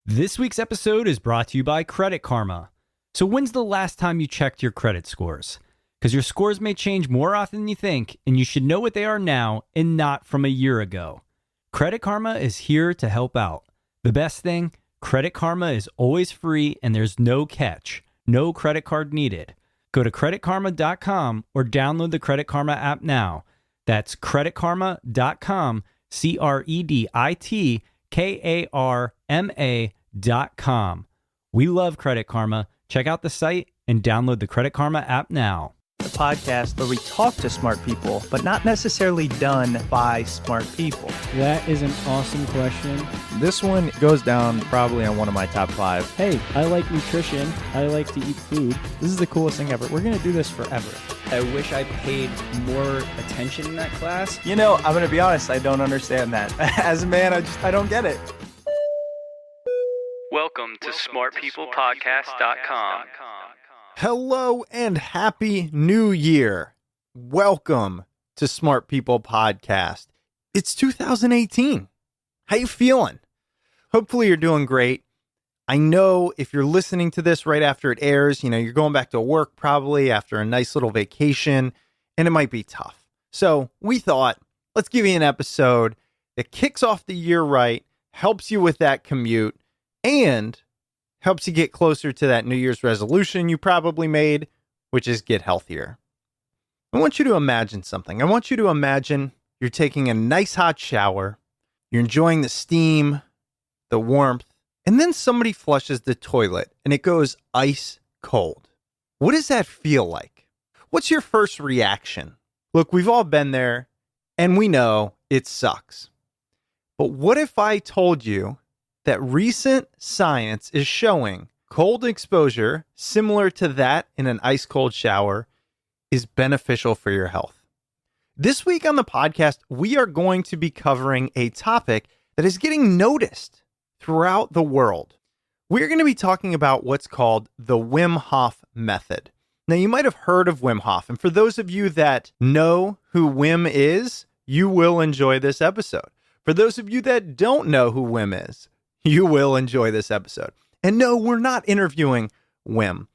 This week's episode is brought to you by Credit Karma. So when's the last time you checked your credit scores? Because your scores may change more often than you think, and you should know what they are now and not from a year ago. Credit Karma is here to help out. The best thing, Credit Karma is always free and there's no catch. No credit card needed. Go to creditkarma.com or download the Credit Karma app now. That's creditkarma.com, creditkarma.com. We love Credit Karma. Check out the site and download the Credit Karma app now. The podcast where we talk to smart people, but not necessarily done by smart people. That is an awesome question. This one goes down probably on one of my top 5. Hey, I like nutrition. I like to eat food. This is the coolest thing ever. We're going to do this forever. I wish I paid more attention in that class. You know, I'm going to be honest, I don't understand that. As a man, I don't get it. Welcome to smartpeoplepodcast.com. Hello and happy new year. Welcome to Smart People Podcast. It's 2018. How you feeling? Hopefully you're doing great. I know if you're listening to this right after it airs, you're going back to work probably after a nice little vacation, and it might be tough. So we thought, let's give you an episode that kicks off the year right, helps you with that commute, and helps you get closer to that New Year's resolution you probably made, which is get healthier. I want you to imagine something. I want you to imagine you're taking a nice hot shower, you're enjoying the steam, the warmth, and then somebody flushes the toilet and it goes ice cold. What does that feel like? What's your first reaction? Look, we've all been there and we know it sucks. But what if I told you that recent science is showing cold exposure, similar to that in an ice cold shower, is beneficial for your health? This week on the podcast, we are going to be covering a topic that is getting noticed throughout the world. We're going to be talking about what's called the Wim Hof Method. Now, you might have heard of Wim Hof, and for those of you that know who Wim is, you will enjoy this episode. For those of you that don't know who Wim is, you will enjoy this episode. And no, we're not interviewing Wim.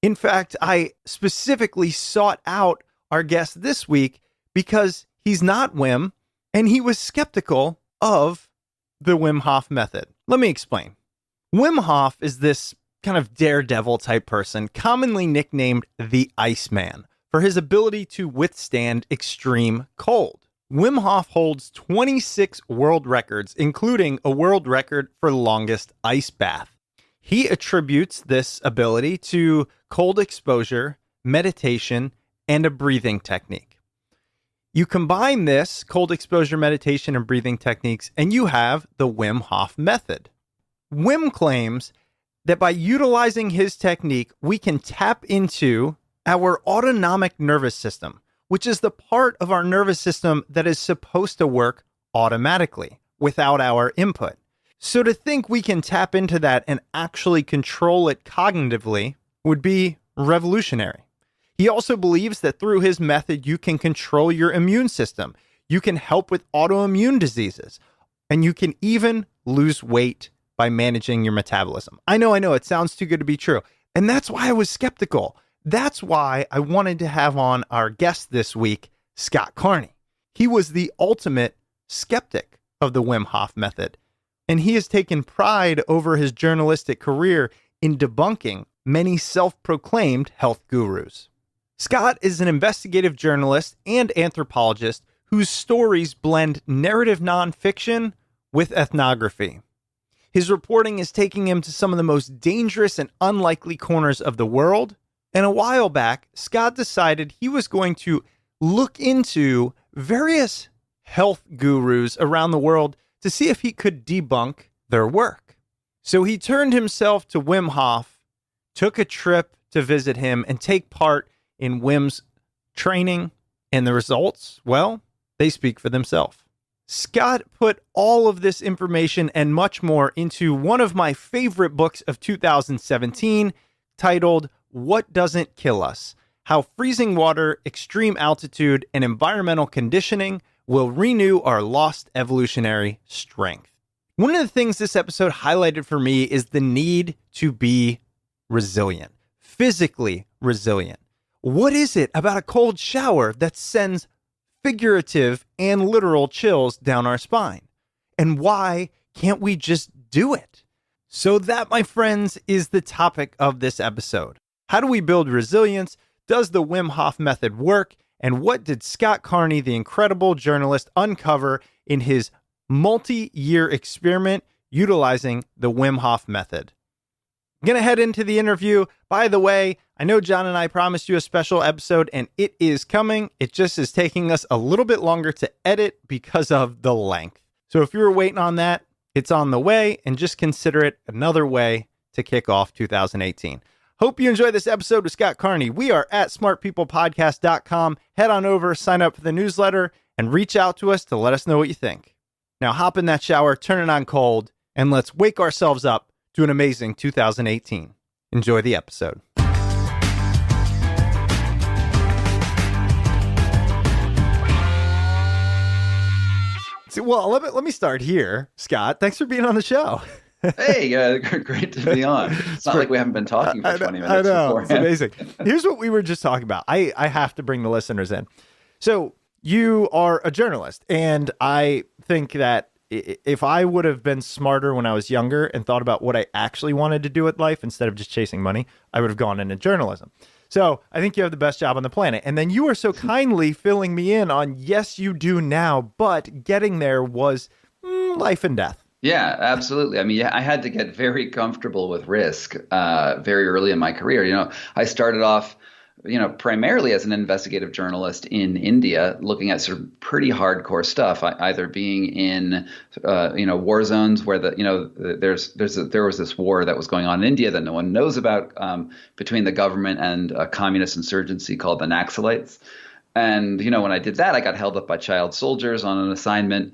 In fact, I specifically sought out our guest this week because he's not Wim, and he was skeptical of the Wim Hof Method. Let me explain. Wim Hof is this kind of daredevil type person, commonly nicknamed the Iceman, for his ability to withstand extreme cold. Wim Hof holds 26 world records, including a world record for longest ice bath. He attributes this ability to cold exposure, meditation, and a breathing technique. You combine this cold exposure, meditation, and breathing techniques, and you have the Wim Hof Method. Wim claims that by utilizing his technique, we can tap into our autonomic nervous system, which is the part of our nervous system that is supposed to work automatically without our input. So to think we can tap into that and actually control it cognitively would be revolutionary. He also believes that through his method, you can control your immune system. You can help with autoimmune diseases, and you can even lose weight by managing your metabolism. I know, it sounds too good to be true. And that's why I was skeptical. That's why I wanted to have on our guest this week, Scott Carney. He was the ultimate skeptic of the Wim Hof Method, and he has taken pride over his journalistic career in debunking many self-proclaimed health gurus. Scott is an investigative journalist and anthropologist whose stories blend narrative nonfiction with ethnography. His reporting is taking him to some of the most dangerous and unlikely corners of the world. And a while back, Scott decided he was going to look into various health gurus around the world to see if he could debunk their work. So he turned himself to Wim Hof, took a trip to visit him and take part in Wim's training, and the results, well, they speak for themselves. Scott put all of this information and much more into one of my favorite books of 2017, titled What Doesn't Kill Us? How Freezing Water, Extreme Altitude, and Environmental Conditioning Will Renew Our Lost Evolutionary Strength. One of the things this episode highlighted for me is the need to be resilient, physically resilient. What is it about a cold shower that sends figurative and literal chills down our spine? And why can't we just do it? So that, my friends, is the topic of this episode. How do we build resilience? Does the Wim Hof Method work? And what did Scott Carney, the incredible journalist, uncover in his multi-year experiment utilizing the Wim Hof Method? I'm going to head into the interview. By the way, I know John and I promised you a special episode, and it is coming. It just is taking us a little bit longer to edit because of the length. So if you were waiting on that, it's on the way, and just consider it another way to kick off 2018. Hope you enjoy this episode with Scott Carney. We are at smartpeoplepodcast.com. Head on over, sign up for the newsletter, and reach out to us to let us know what you think. Now hop in that shower, turn it on cold, and let's wake ourselves up to an amazing 2018. Enjoy the episode. Well, let me start here. Scott, thanks for being on the show. Hey, great to be on. It's not like we haven't been talking for 20 minutes. I know, beforehand. it's amazing. Here's what we were just talking about. I have to bring the listeners in. So you are a journalist, and I think that if I would have been smarter when I was younger and thought about what I actually wanted to do with life instead of just chasing money, I would have gone into journalism. So I think you have the best job on the planet. And then you are so kindly filling me in on, yes, you do now, but getting there was life and death. Yeah, absolutely. I mean, I had to get very comfortable with risk very early in my career. I started off, primarily as an investigative journalist in India, looking at sort of pretty hardcore stuff, either being in, war zones where there was this war that was going on in India that no one knows about between the government and a communist insurgency called the Naxalites. And, when I did that, I got held up by child soldiers on an assignment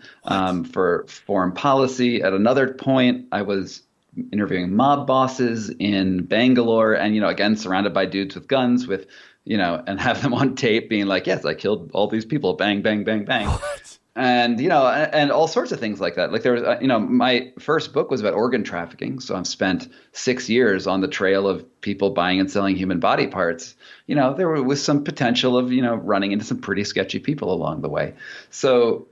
for foreign policy. At another point, I was interviewing mob bosses in Bangalore and, again, surrounded by dudes with guns with, and have them on tape being like, yes, I killed all these people. Bang, bang, bang, bang. What? And, and all sorts of things like that. Like there was, my first book was about organ trafficking. So I've spent 6 years on the trail of people buying and selling human body parts. There was some potential of, running into some pretty sketchy people along the way. So,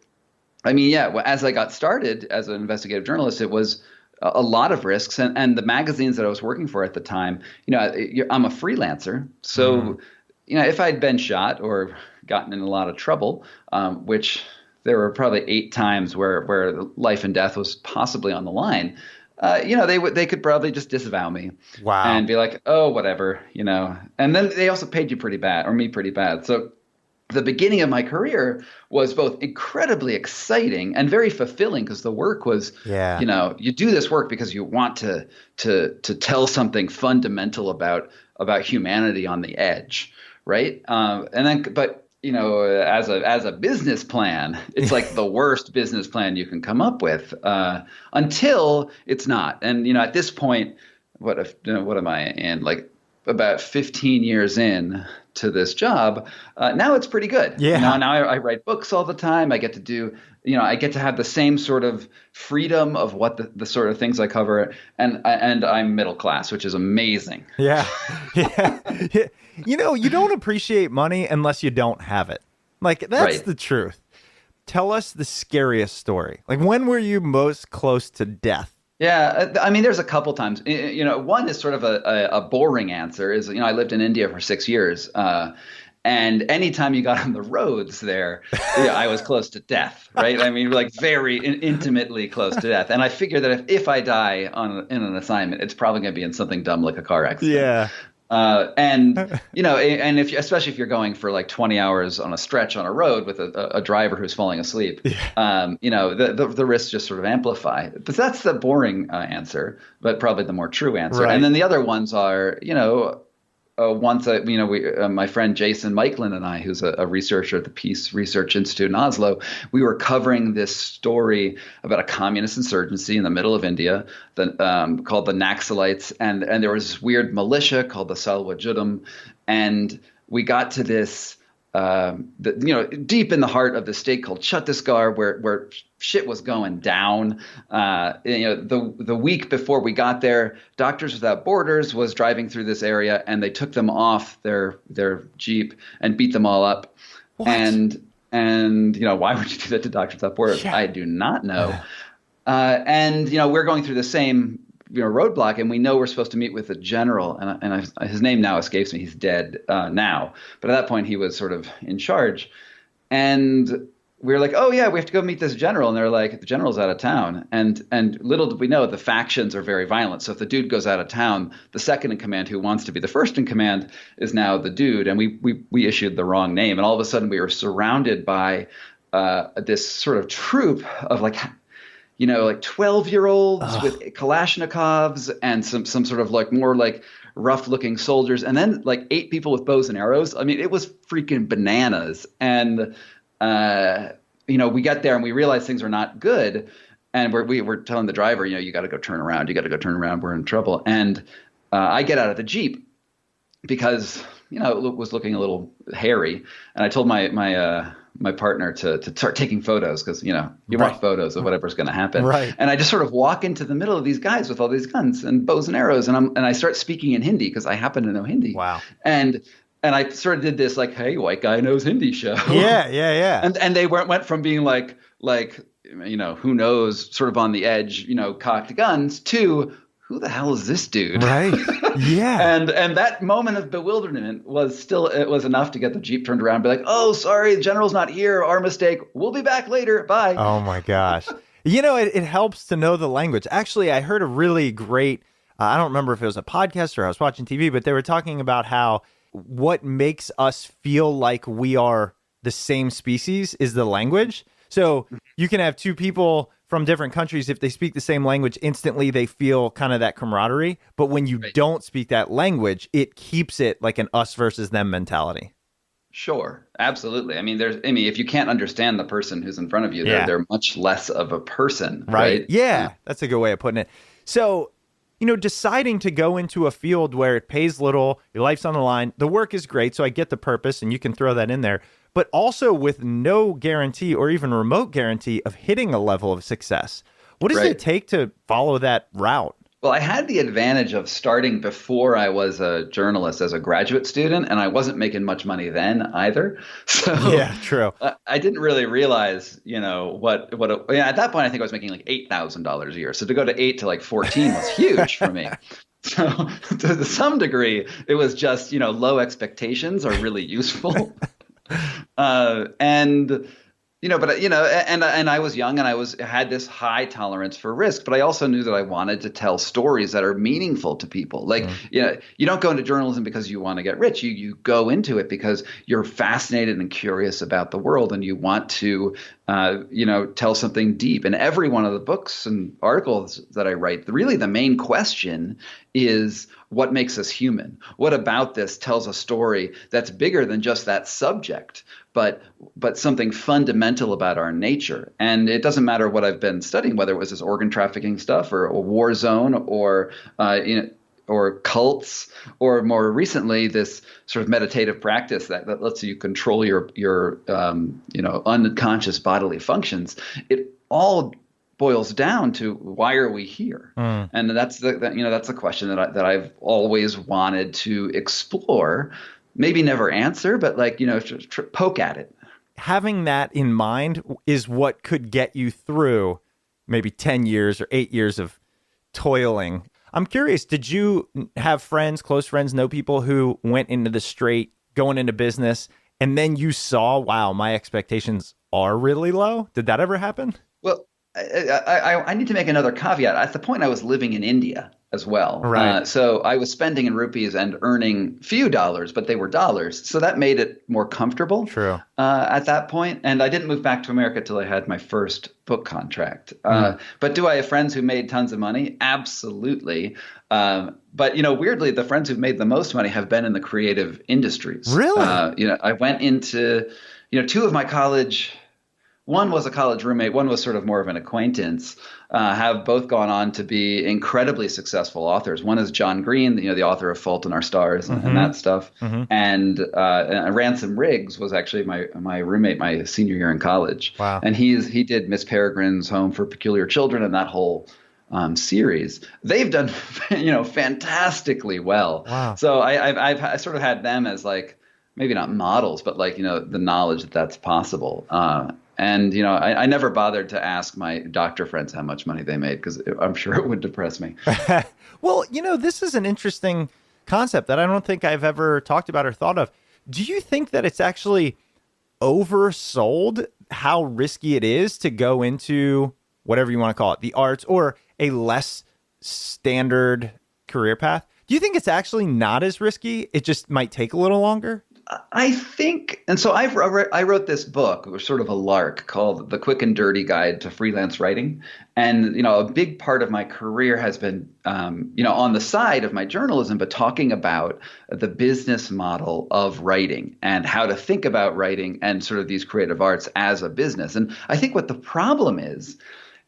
I mean, yeah, as I got started as an investigative journalist, it was a lot of risks. And the magazines that I was working for at the time, I'm a freelancer. So, if I'd been shot or gotten in a lot of trouble, which there were probably 8 times where life and death was possibly on the line. They could probably just disavow me. Wow. And be like, oh, whatever, And then they also paid you pretty bad, or me pretty bad. So the beginning of my career was both incredibly exciting and very fulfilling because the work was, you do this work because you want to tell something fundamental about humanity on the edge, right? But as a business plan, it's like the worst business plan you can come up with until it's not. And, at this point, what am I in? Like about 15 years in to this job, now it's pretty good. Yeah. Now I write books all the time. I get to do, I get to have the same sort of freedom of what the sort of things I cover. And I'm middle class, which is amazing. Yeah. Yeah. You don't appreciate money unless you don't have it. Like, that's right. The truth. Tell us the scariest story. Like, when were you most close to death? Yeah, I mean, there's a couple times. One is sort of a boring answer is, I lived in India for 6 years. And anytime you got on the roads there, I was close to death, right? I mean, like very intimately close to death. And I figure that if I die in an assignment, it's probably going to be in something dumb like a car accident. Yeah. And especially if you're going for like 20 hours on a stretch on a road with a driver who's falling asleep, the risks just sort of amplify. But that's the boring answer, but probably the more true answer. Right. And then the other ones are, my friend Jason Meiklin and I, who's a researcher at the Peace Research Institute in Oslo, we were covering this story about a communist insurgency in the middle of India called the Naxalites. And there was this weird militia called the Salwa Judum. And we got to this deep in the heart of the state called Chhattisgarh, where shit was going down. The week before we got there, Doctors Without Borders was driving through this area, and they took them off their Jeep and beat them all up. What? And why would you do that to Doctors Without Borders? Yeah. I do not know. We're going through the same roadblock, and we know we're supposed to meet with a general, and his name now escapes me. He's dead now, but at that point he was sort of in charge, and we were like, oh yeah, we have to go meet this general, and they're like, the general's out of town, and little did we know the factions are very violent. So if the dude goes out of town, the second in command, who wants to be the first in command, is now the dude, and we issued the wrong name, and all of a sudden we were surrounded by this sort of troop of like 12-year-olds with Kalashnikovs and some sort of like more like rough-looking soldiers, and then like 8 people with bows and arrows. I mean, it was freaking bananas. And we got there and we realized things were not good, and we were telling the driver, you got to go turn around. You got to go turn around. We're in trouble. And I get out of the Jeep because it was looking a little hairy, and I told my partner to start taking photos because, you want photos of whatever's going to happen. Right. And I just sort of walk into the middle of these guys with all these guns and bows and arrows. And I start speaking in Hindi because I happen to know Hindi. Wow. And I sort of did this like, hey, white guy knows Hindi show. Yeah. And they went from being like, who knows, sort of on the edge, cocked guns, to who the hell is this dude? Right. Yeah. And that moment of bewilderment was enough to get the Jeep turned around and be like, oh, sorry, the general's not here. Our mistake. We'll be back later. Bye. Oh my gosh. It helps to know the language. Actually, I heard a really great, I don't remember if it was a podcast or I was watching TV, but they were talking about how what makes us feel like we are the same species is the language. So you can have 2 people from different countries. If they speak the same language, instantly they feel kind of that camaraderie. But when you don't speak that language, it keeps it like an us versus them mentality. Sure. Absolutely. I mean, if you can't understand the person who's in front of you, they're much less of a person. Right. Yeah. That's a good way of putting it. So, deciding to go into a field where it pays little, your life's on the line, the work is great. So I get the purpose and you can throw that in there, but also with no guarantee or even remote guarantee of hitting a level of success. What does it take to follow that route? Well, I had the advantage of starting before I was a journalist as a graduate student, and I wasn't making much money then either. So yeah, true. I didn't really realize, at that point, I think I was making like $8,000 a year. So to go to 8 to like 14 was huge for me. So to some degree, it was just, low expectations are really useful. And I was young and I had this high tolerance for risk, but I also knew that I wanted to tell stories that are meaningful to people. Like, you don't go into journalism because you want to get rich. You go into it because you're fascinated and curious about the world, and you want to, tell something deep. And every one of the books and articles that I write, really the main question is, what makes us human? What about this tells a story that's bigger than just that subject, but something fundamental about our nature? And it doesn't matter what I've been studying, whether it was this organ trafficking stuff or a war zone or cults, or more recently this sort of meditative practice that lets you control your unconscious bodily functions. It all boils down to, why are we here? And that's the question that I've always wanted to explore. Maybe never answer, but poke at it. Having that in mind is what could get you through maybe 10 years or 8 years of toiling. I'm curious, did you have friends, close friends, know people who went into the straight, going into business, and then you saw, wow, my expectations are really low? Did that ever happen? Well, I need to make another caveat. At the point, I was living in India as well. Right. So I was spending in rupees and earning few dollars, but they were dollars. So that made it more comfortable. True. At that point. And I didn't move back to America till I had my first book contract. But do I have friends who made tons of money? Absolutely. But, weirdly, the friends who've made the most money have been in the creative industries. Really? I went into, 2 of my college one was a college roommate, one was sort of more of an acquaintance, have both gone on to be incredibly successful authors. One is John Green, the author of Fault in Our Stars and that stuff. And Ransom Riggs was actually my roommate my senior year in college. Wow. And he did Miss Peregrine's Home for Peculiar Children and that whole series. They've done, fantastically well. Wow. So I sort of had them as like, maybe not models, but like, the knowledge that that's possible. And I never bothered to ask my doctor friends how much money they made because I'm sure it would depress me. Well, this is an interesting concept that I don't think I've ever talked about or thought of. Do you think that it's actually oversold how risky it is to go into whatever you want to call it, the arts or a less standard career path? Do you think it's actually not as risky? It just might take a little longer? I think, and so I wrote this book, it was sort of a lark, called The Quick and Dirty Guide to Freelance Writing. And, a big part of my career has been, on the side of my journalism, but talking about the business model of writing and how to think about writing and sort of these creative arts as a business. And I think what the problem is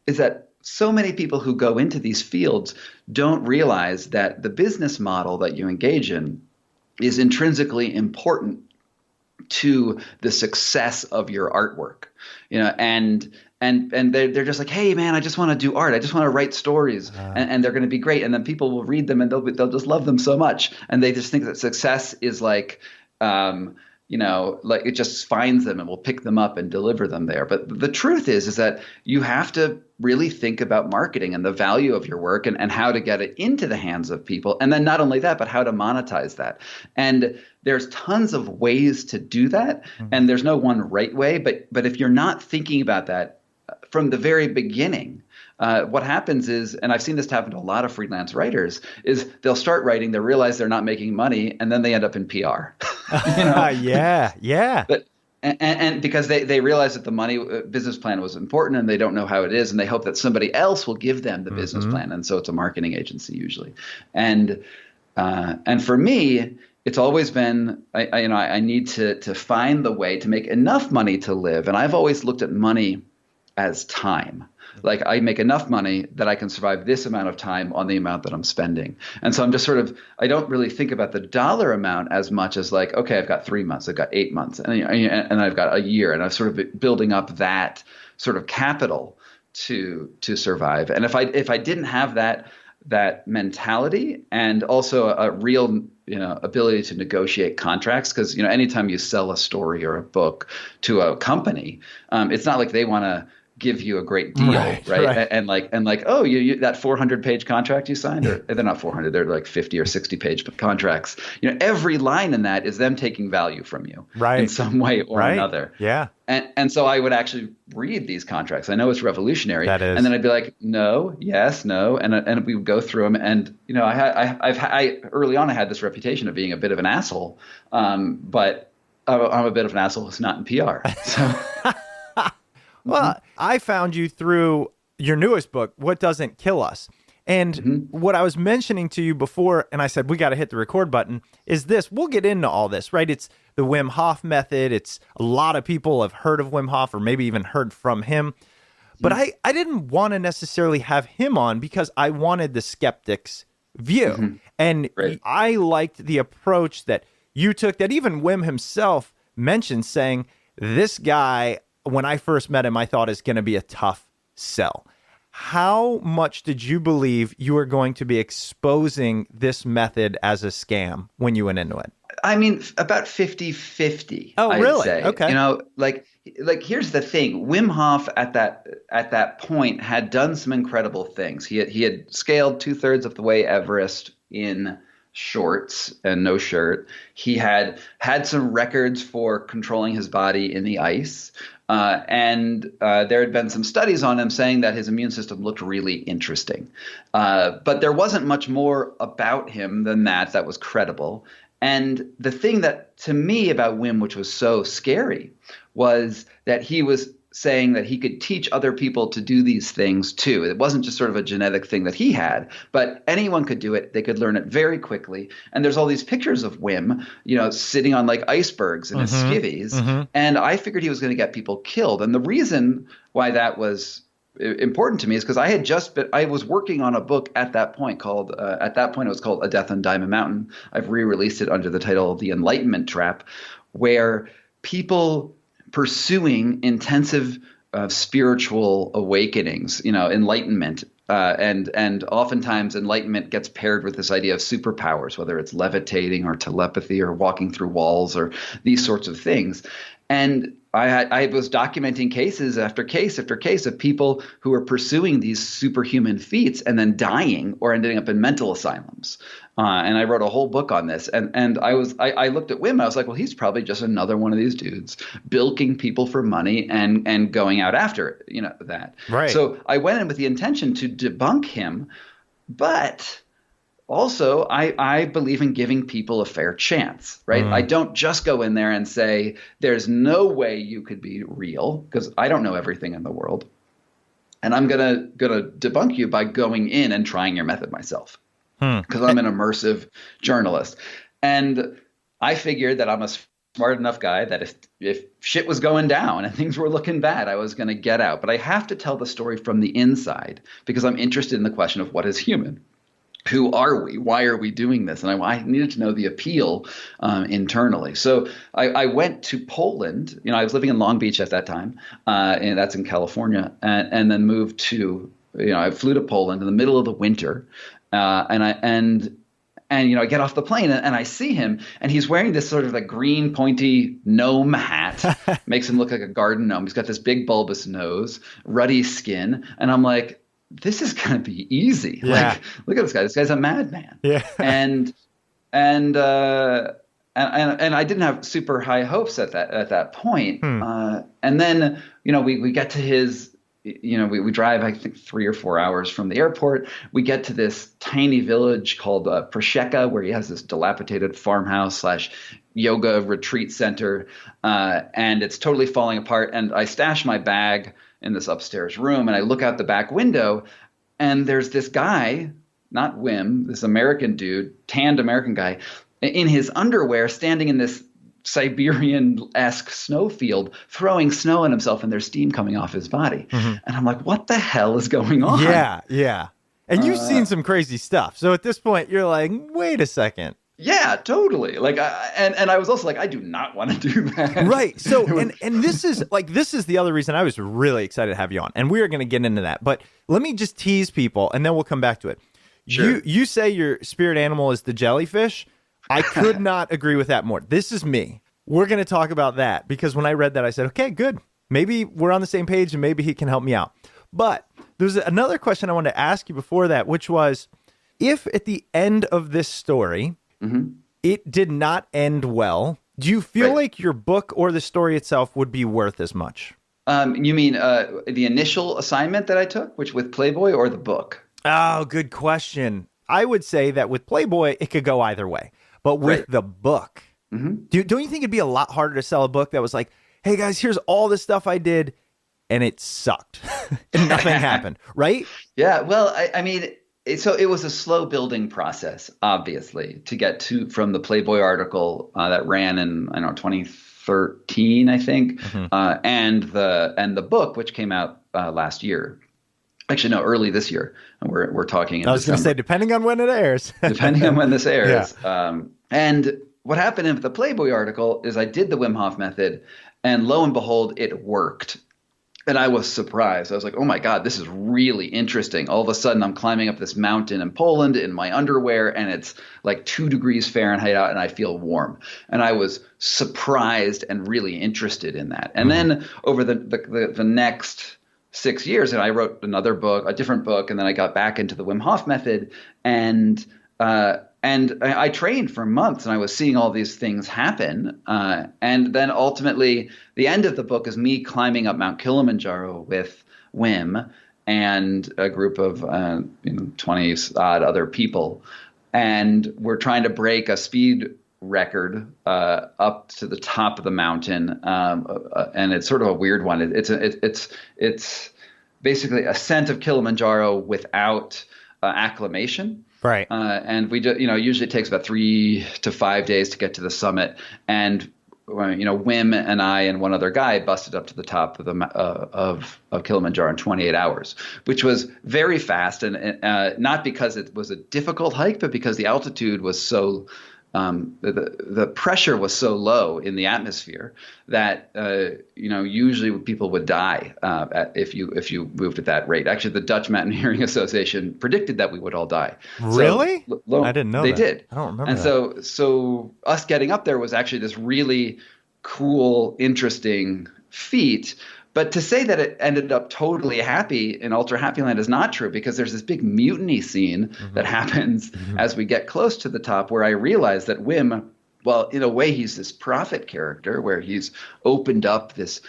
that so many people who go into these fields don't realize that the business model that you engage in is intrinsically important to the success of your artwork, and they're just like, hey man, I just want to do art. I just want to write stories and they're going to be great. And then people will read them and they'll just love them so much. And they just think that success is like, like it just finds them and will pick them up and deliver them there. But the truth is that you have to really think about marketing and the value of your work and how to get it into the hands of people. And then not only that, but how to monetize that. And there's tons of ways to do that. And there's no one right way. But if you're not thinking about that from the very beginning, what happens is, and I've seen this happen to a lot of freelance writers, is they'll start writing, they realize they're not making money, and then they end up in PR. Yeah. But and because they realize that the money business plan was important and they don't know how it is, and they hope that somebody else will give them the business plan, and so it's a marketing agency usually. And for me, it's always been I need to find the way to make enough money to live, and I've always looked at money as time. Like I make enough money that I can survive this amount of time on the amount that I'm spending. And so I'm just I don't really think about the dollar amount as much as like, okay, I've got 3 months, I've got 8 months, and I've got a year, and I've sort of been building up that sort of capital to survive. And if I didn't have that mentality and also a real ability to negotiate contracts, because anytime you sell a story or a book to a company, it's not like they want to give you a great deal, right? And like, oh, you that 400-page contract you signed, or they're not 400, they're like 50 or 60-page contracts. Every line in that is them taking value from you, in some way or another. Yeah. And so I would actually read these contracts. I know it's revolutionary. That is. And then I'd be like, no, yes, no, and we would go through them. And I early on I had this reputation of being a bit of an asshole, but I'm a bit of an asshole who's not in PR. So. Well, I found you through your newest book, What Doesn't Kill Us. And what I was mentioning to you before, and I said, we got to hit the record button, is this. We'll get into all this, right? It's the Wim Hof Method. It's a lot of people have heard of Wim Hof or maybe even heard from him. But I didn't want to necessarily have him on because I wanted the skeptic's view. And I liked the approach that you took, that even Wim himself mentioned, saying, this guy, when I first met him, I thought is going to be a tough sell. How much did you believe you were going to be exposing this method as a scam when you went into it? I mean, about 50-50. Oh, I'd really? say. Okay. Like here's the thing. Wim Hof at that point had done some incredible things. He had scaled 2/3 of the way Everest in shorts and no shirt. He had some records for controlling his body in the ice. And there had been some studies on him saying that his immune system looked really interesting. But there wasn't much more about him than that was credible. And the thing that to me about Wim, which was so scary, was that he was saying that he could teach other people to do these things too. It wasn't just sort of a genetic thing that he had, but anyone could do it. They could learn it very quickly. And there's all these pictures of Wim, sitting on like icebergs in his skivvies. And I figured he was going to get people killed. And the reason why that was important to me is because I was working on a book at that point called, it was called A Death on Diamond Mountain. I've re-released it under the title The Enlightenment Trap, where people pursuing intensive spiritual awakenings, enlightenment, and oftentimes enlightenment gets paired with this idea of superpowers, whether it's levitating or telepathy or walking through walls or these sorts of things. And I was documenting cases after case after case of people who were pursuing these superhuman feats and then dying or ending up in mental asylums. And I wrote a whole book on this. And I looked at Wim. I was like, well, he's probably just another one of these dudes bilking people for money and going out after that. Right. So I went in with the intention to debunk him, but also, I believe in giving people a fair chance, right? I don't just go in there and say, there's no way you could be real, because I don't know everything in the world. And I'm gonna debunk you by going in and trying your method myself, because I'm an immersive journalist. And I figured that I'm a smart enough guy that if shit was going down and things were looking bad, I was going to get out. But I have to tell the story from the inside, because I'm interested in the question of what is human. Who are we? Why are we doing this? And I needed to know the appeal internally. So I went to Poland. I was living in Long Beach at that time, and that's in California, and then moved to, I flew to Poland in the middle of the winter, and I get off the plane and I see him, and he's wearing this sort of like green pointy gnome hat, makes him look like a garden gnome. He's got this big bulbous nose, ruddy skin, and I'm like, this is going to be easy. Yeah. Like, look at this guy. This guy's a madman. Yeah. And I didn't have super high hopes at that point. And then, we get to his, we drive, I think 3 or 4 hours from the airport. We get to this tiny village called Prosheka, where he has this dilapidated farmhouse / yoga retreat center. And it's totally falling apart. And I stash my bag in this upstairs room, and I look out the back window, and there's this guy, not Wim, this American dude, tanned American guy, in his underwear, standing in this Siberian-esque snowfield, throwing snow at himself, and there's steam coming off his body. And I'm like, what the hell is going on? Yeah. And you've seen some crazy stuff. So at this point, you're like, wait a second. Yeah, totally. Like, and I was also like, I do not want to do that. Right. So, and this is the other reason I was really excited to have you on, and we are going to get into that. But let me just tease people, and then we'll come back to it. Sure. You say your spirit animal is the jellyfish. I could not agree with that more. This is me. We're going to talk about that, because when I read that, I said, okay, good. Maybe we're on the same page, and maybe he can help me out. But there's another question I wanted to ask you before that, which was, if at the end of this story, it did not end well, do you feel like your book or the story itself would be worth as much? You mean the initial assignment that I took, which with Playboy, or the book? Oh, good question. I would say that with Playboy, it could go either way. But with the book, don't you think it'd be a lot harder to sell a book that was like, hey, guys, here's all the stuff I did, and it sucked, and nothing happened, right? Yeah, well, I mean, so it was a slow building process, obviously, to get from the Playboy article that ran in 2013, I think, and the book, which came out last year. Actually, no, early this year, and we're talking. I was going to say, depending on when it airs. Depending on when this airs. Yeah. And what happened in the Playboy article is I did the Wim Hof Method, and lo and behold, it worked. And I was surprised. I was like, oh my God, this is really interesting. All of a sudden, I'm climbing up this mountain in Poland in my underwear, and it's like 2 degrees Fahrenheit out, and I feel warm. And I was surprised and really interested in that. And then over the next 6 years, and I wrote another book, a different book, and then I got back into the Wim Hof Method, and I trained for months, and I was seeing all these things happen. And then ultimately, the end of the book is me climbing up Mount Kilimanjaro with Wim and a group of 20 odd other people, and we're trying to break a speed record up to the top of the mountain, and it's sort of a weird one. It's basically ascent of Kilimanjaro without acclimation. Right. And we do, usually it takes about 3 to 5 days to get to the summit. And Wim and I and one other guy busted up to the top of the of Kilimanjaro in 28 hours, which was very fast, and not because it was a difficult hike, but because the altitude was so the pressure was so low in the atmosphere that usually people would die if you moved at that rate. Actually, the Dutch Mountaineering Association predicted that we would all die. Really? So, I didn't know they that. did. I don't remember. And that. so us getting up there was actually this really cool, interesting feat. But to say that it ended up totally happy in Ultra Happy Land is not true, because there's this big mutiny scene that happens as we get close to the top, where I realize that Wim, well, in a way, he's this prophet character where he's opened up this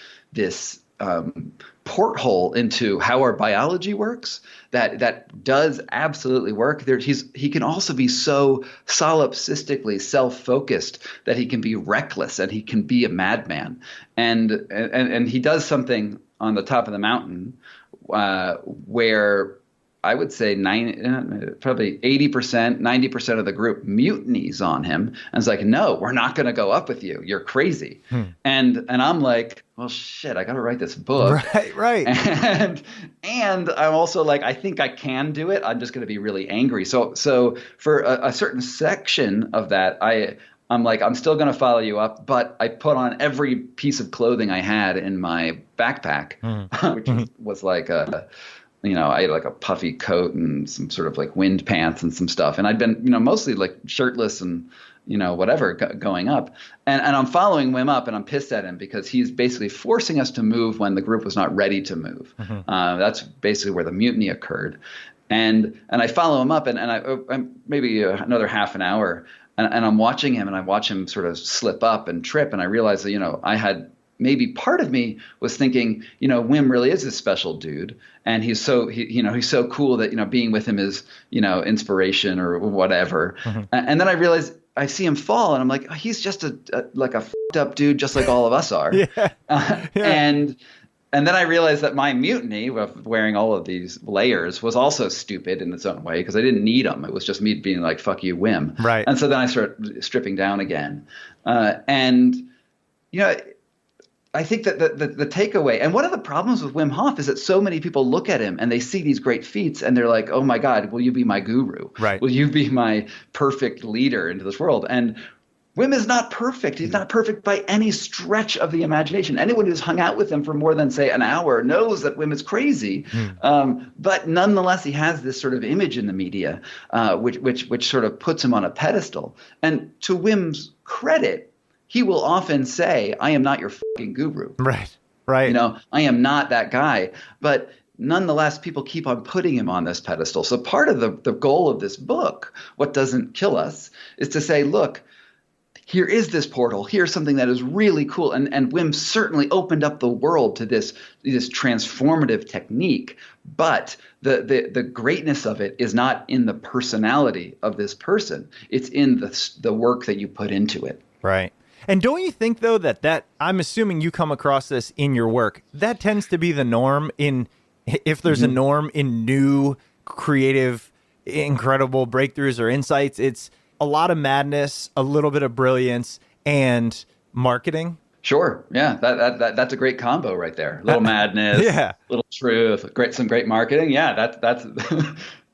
porthole into how our biology works that does absolutely work. He can also be so solipsistically self-focused that he can be reckless and he can be a madman. And he does something on the top of the mountain where I would say probably 80%, 90% of the group mutinies on him and is like, no, we're not going to go up with you. You're crazy. And I'm like, well, shit, I got to write this book. Right. And I'm also like, I think I can do it. I'm just going to be really angry. So for a certain section of that, I'm like, I'm still going to follow you up, but I put on every piece of clothing I had in my backpack, which was like I had like a puffy coat and some sort of like wind pants and some stuff. And I'd been, mostly like shirtless and, whatever going up. And I'm following Wim up, and I'm pissed at him because he's basically forcing us to move when the group was not ready to move. That's basically where the mutiny occurred. And I follow him up, and I'm maybe another half an hour, and I'm watching him, and I watch him sort of slip up and trip. And I realize that, I had maybe part of me was thinking, Wim really is a special dude, and he's so cool that being with him is inspiration or whatever. And then I realized I see him fall, and I'm like, oh, he's just a fucked up dude, just like all of us are. And then I realized that my mutiny of wearing all of these layers was also stupid in its own way, because I didn't need them. It was just me being like, fuck you, Wim. Right. And so then I started stripping down again. I think that the takeaway, and one of the problems with Wim Hof is that so many people look at him and they see these great feats and they're like, oh my God, will you be my guru? Right. Will you be my perfect leader into this world? And Wim is not perfect. He's not perfect by any stretch of the imagination. Anyone who's hung out with him for more than, say, an hour knows that Wim is crazy. But nonetheless, he has this sort of image in the media, which sort of puts him on a pedestal. And to Wim's credit, he will often say, I am not your fucking guru. Right. I am not that guy. But nonetheless, people keep on putting him on this pedestal. So part of the goal of this book, What Doesn't Kill Us, is to say, look, here is this portal. Here's something that is really cool. And Wim certainly opened up the world to this transformative technique. But the greatness of it is not in the personality of this person. It's in the work that you put into it. Right. And don't you think, though, that I'm assuming you come across this in your work, that tends to be the norm if there's a norm in new, creative, incredible breakthroughs or insights, it's a lot of madness, a little bit of brilliance, and marketing? Sure. Yeah, that's a great combo right there. A little madness, little truth, some great marketing. Yeah, that's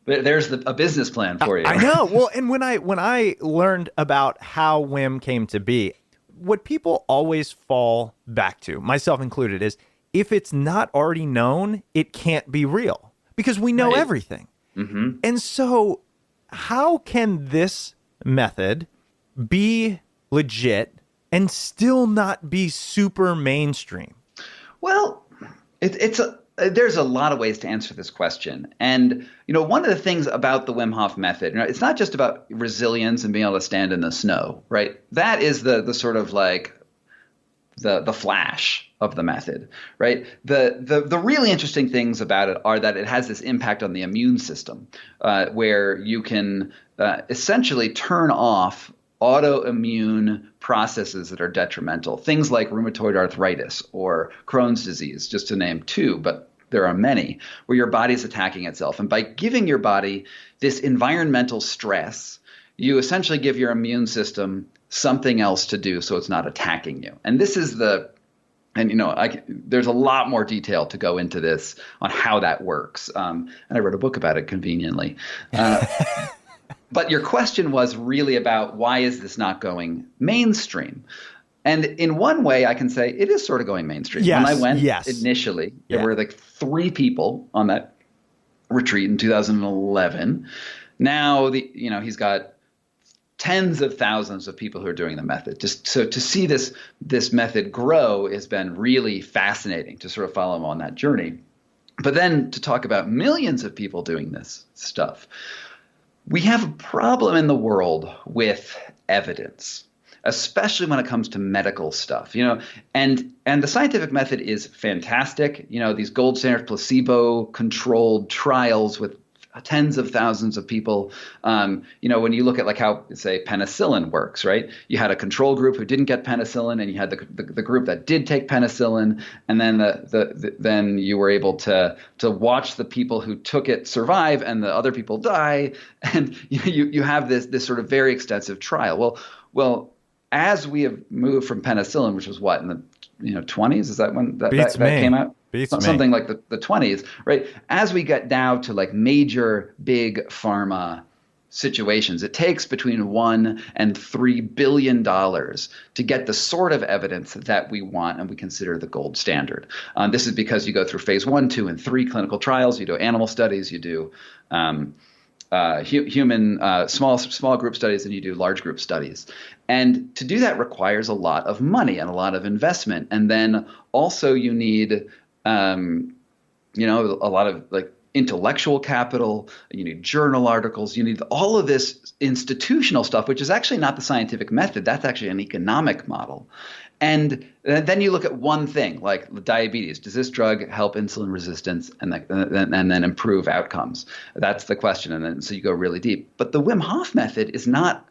there's a business plan for you. I know. Well, and when I learned about how Wim came to be, what people always fall back to, myself included, is if it's not already known, it can't be real, because we know everything. And so how can this method be legit and still not be super mainstream? Well, there's a lot of ways to answer this question. And, one of the things about the Wim Hof method, it's not just about resilience and being able to stand in the snow, right? That is the sort of like the flash of the method, right? The really interesting things about it are that it has this impact on the immune system, where you can essentially turn off autoimmune processes that are detrimental, things like rheumatoid arthritis or Crohn's disease, just to name two, but there are many, where your body is attacking itself. And by giving your body this environmental stress, you essentially give your immune system something else to do so it's not attacking you. And this is there's a lot more detail to go into this on how that works. And I wrote a book about it conveniently. But your question was really about why is this not going mainstream? And in one way, I can say it is sort of going mainstream. Yes, when I went yes. initially, there were like 3 people on that retreat in 2011. Now, he's got tens of thousands of people who are doing the method. Just so to see this method grow has been really fascinating to sort of follow him on that journey. But then to talk about millions of people doing this stuff, we have a problem in the world with evidence, especially when it comes to medical stuff, and the scientific method is fantastic. These gold standard placebo controlled trials with tens of thousands of people. When you look at like how, say, penicillin works, right? You had a control group who didn't get penicillin, and you had the group that did take penicillin, and then then you were able to watch the people who took it survive and the other people die, and you have this sort of very extensive trial. Well, as we have moved from penicillin, which was what in the 20s, is that when that came out? Something like the 20s, right? As we get now to like major big pharma situations, it takes between $1 and $3 billion to get the sort of evidence that we want and we consider the gold standard. This is because you go through phase 1, 2, and 3 clinical trials. You do animal studies, you do human small group studies, and you do large group studies. And to do that requires a lot of money and a lot of investment. And then also you need a lot of like intellectual capital, you need journal articles, you need all of this institutional stuff, which is actually not the scientific method. That's actually an economic model. And then you look at one thing like diabetes. Does this drug help insulin resistance and then improve outcomes? That's the question. And then so you go really deep. But the Wim Hof method is not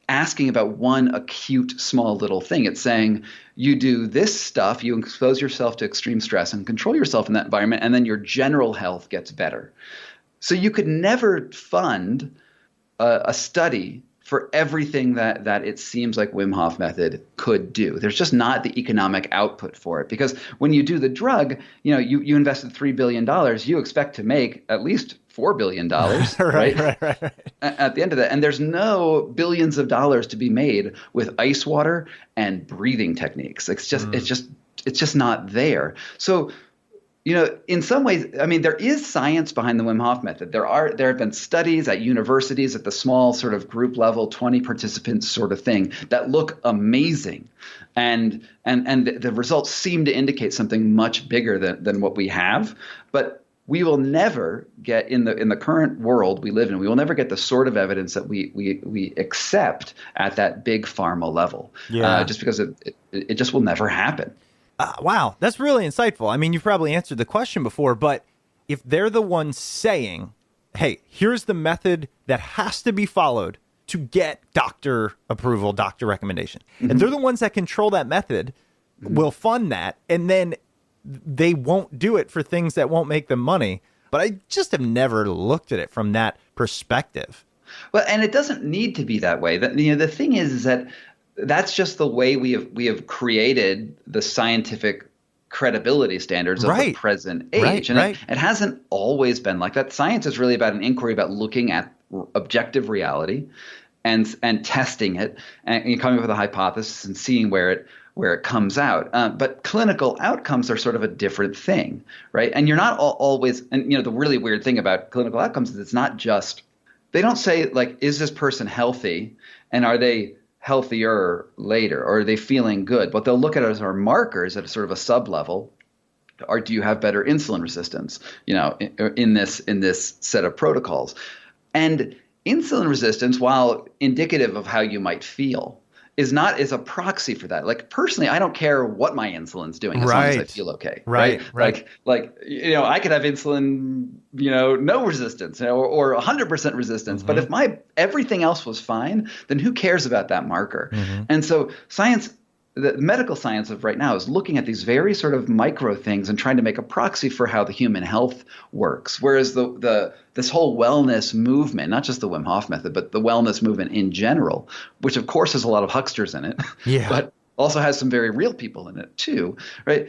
asking about one acute small little thing. It's saying you do this stuff, you expose yourself to extreme stress and control yourself in that environment, and then your general health gets better. So you could never fund a study for everything that it seems like Wim Hof Method could do. There's just not the economic output for it, because when you do the drug, you invested $3 billion, you expect to make at least $4 billion, right? Right. At the end of that. And there's no billions of dollars to be made with ice water and breathing techniques. It's just not there. So, in some ways, I mean, there is science behind the Wim Hof method. There have been studies at universities at the small sort of group level, 20 participants sort of thing that look amazing. And the results seem to indicate something much bigger than what we have. But we will never get in the current world we live in. We will never get the sort of evidence that we accept at that big pharma level. Just because it just will never happen. Wow, that's really insightful. I mean, you've probably answered the question before, but if they're the ones saying, hey, here's the method that has to be followed to get doctor approval, doctor recommendation, and they're the ones that control that method, will fund that, and then they won't do it for things that won't make them money. But I just have never looked at it from that perspective. Well, and it doesn't need to be that way. The thing is that that's just the way we have created the scientific credibility standards of the present age. It hasn't always been like that. Science is really about an inquiry about looking at objective reality and testing it and coming up with a hypothesis and seeing where it comes out. But clinical outcomes are sort of a different thing, right? And you're not always – and the really weird thing about clinical outcomes is it's not just – they don't say like, is this person healthy and are they – healthier later, or are they feeling good? What they'll look at as are markers at a sort of a sub-level. Or do you have better insulin resistance, in this set of protocols? And insulin resistance, while indicative of how you might feel, is a proxy for that. Like personally, I don't care what my insulin's doing as long as I feel okay. Right. Like I could have insulin, no resistance or 100% resistance. But if everything else was fine, then who cares about that marker? And so the medical science of right now is looking at these very sort of micro things and trying to make a proxy for how the human health works. Whereas this whole wellness movement, not just the Wim Hof method, but the wellness movement in general, which of course has a lot of hucksters in it, but also has some very real people in it too, right?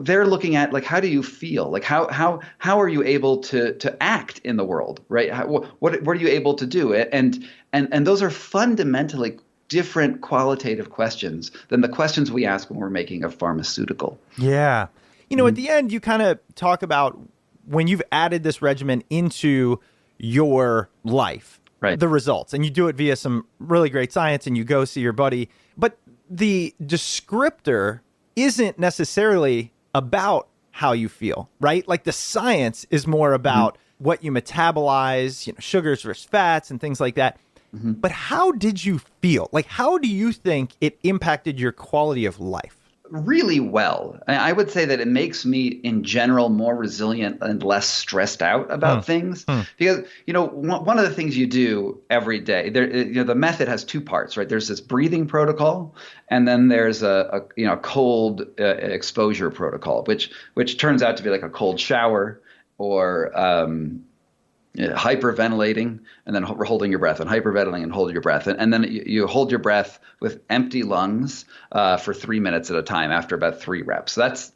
They're looking at like, how do you feel? Like how are you able to act in the world, right? What are you able to do? And those are fundamentally different qualitative questions than the questions we ask when we're making a pharmaceutical. Yeah. At the end, you kind of talk about when you've added this regimen into your life, right, the results, and you do it via some really great science and you go see your buddy. But the descriptor isn't necessarily about how you feel, right? Like the science is more about what you metabolize, sugars versus fats and things like that. But how did you feel? Like, how do you think it impacted your quality of life? Really well. I would say that it makes me, in general, more resilient and less stressed out about things. Because, one of the things you do every day, the method has two parts, right? There's this breathing protocol, and then there's a cold exposure protocol, which turns out to be like a cold shower or hyperventilating and then holding your breath, and hyperventilating and hold your breath. And then you hold your breath with empty lungs for 3 minutes at a time after about 3 reps. So that's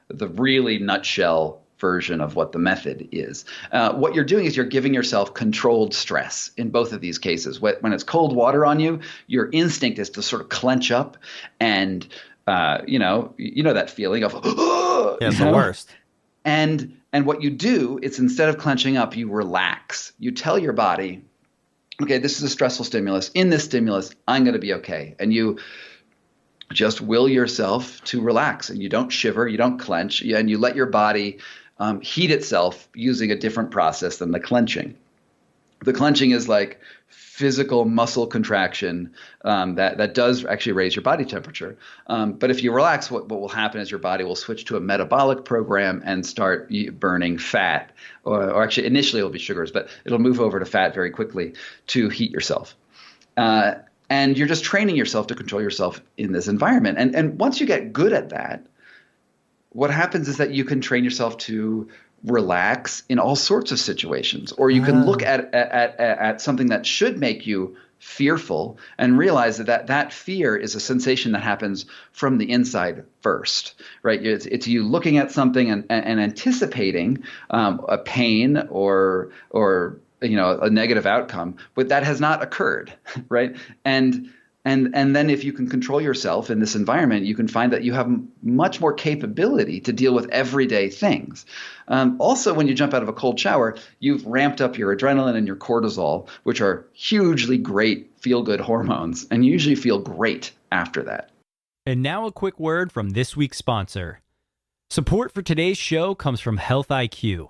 the really nutshell version of what the method is. What you're doing is you're giving yourself controlled stress in both of these cases. When it's cold water on you, your instinct is to sort of clench up and, that feeling of, it's the worst. And what you do is instead of clenching up, you relax. You tell your body, okay, this is a stressful stimulus. In this stimulus, I'm going to be okay. And you just will yourself to relax. And you don't shiver, you don't clench, and you let your body heat itself using a different process than the clenching. The clenching is like physical muscle contraction that does actually raise your body temperature. But if you relax, what will happen is your body will switch to a metabolic program and start burning fat, or actually initially it'll be sugars, but it'll move over to fat very quickly to heat yourself. And you're just training yourself to control yourself in this environment. And once you get good at that, what happens is that you can train yourself to relax in all sorts of situations, or you can look at something that should make you fearful and realize that fear is a sensation that happens from the inside first, right? It's you looking at something and anticipating a pain or a negative outcome, but that has not occurred, right? And then if you can control yourself in this environment, you can find that you have much more capability to deal with everyday things. Also, when you jump out of a cold shower, you've ramped up your adrenaline and your cortisol, which are hugely great feel-good hormones, and you usually feel great after that. And now a quick word from this week's sponsor. Support for today's show comes from Health IQ.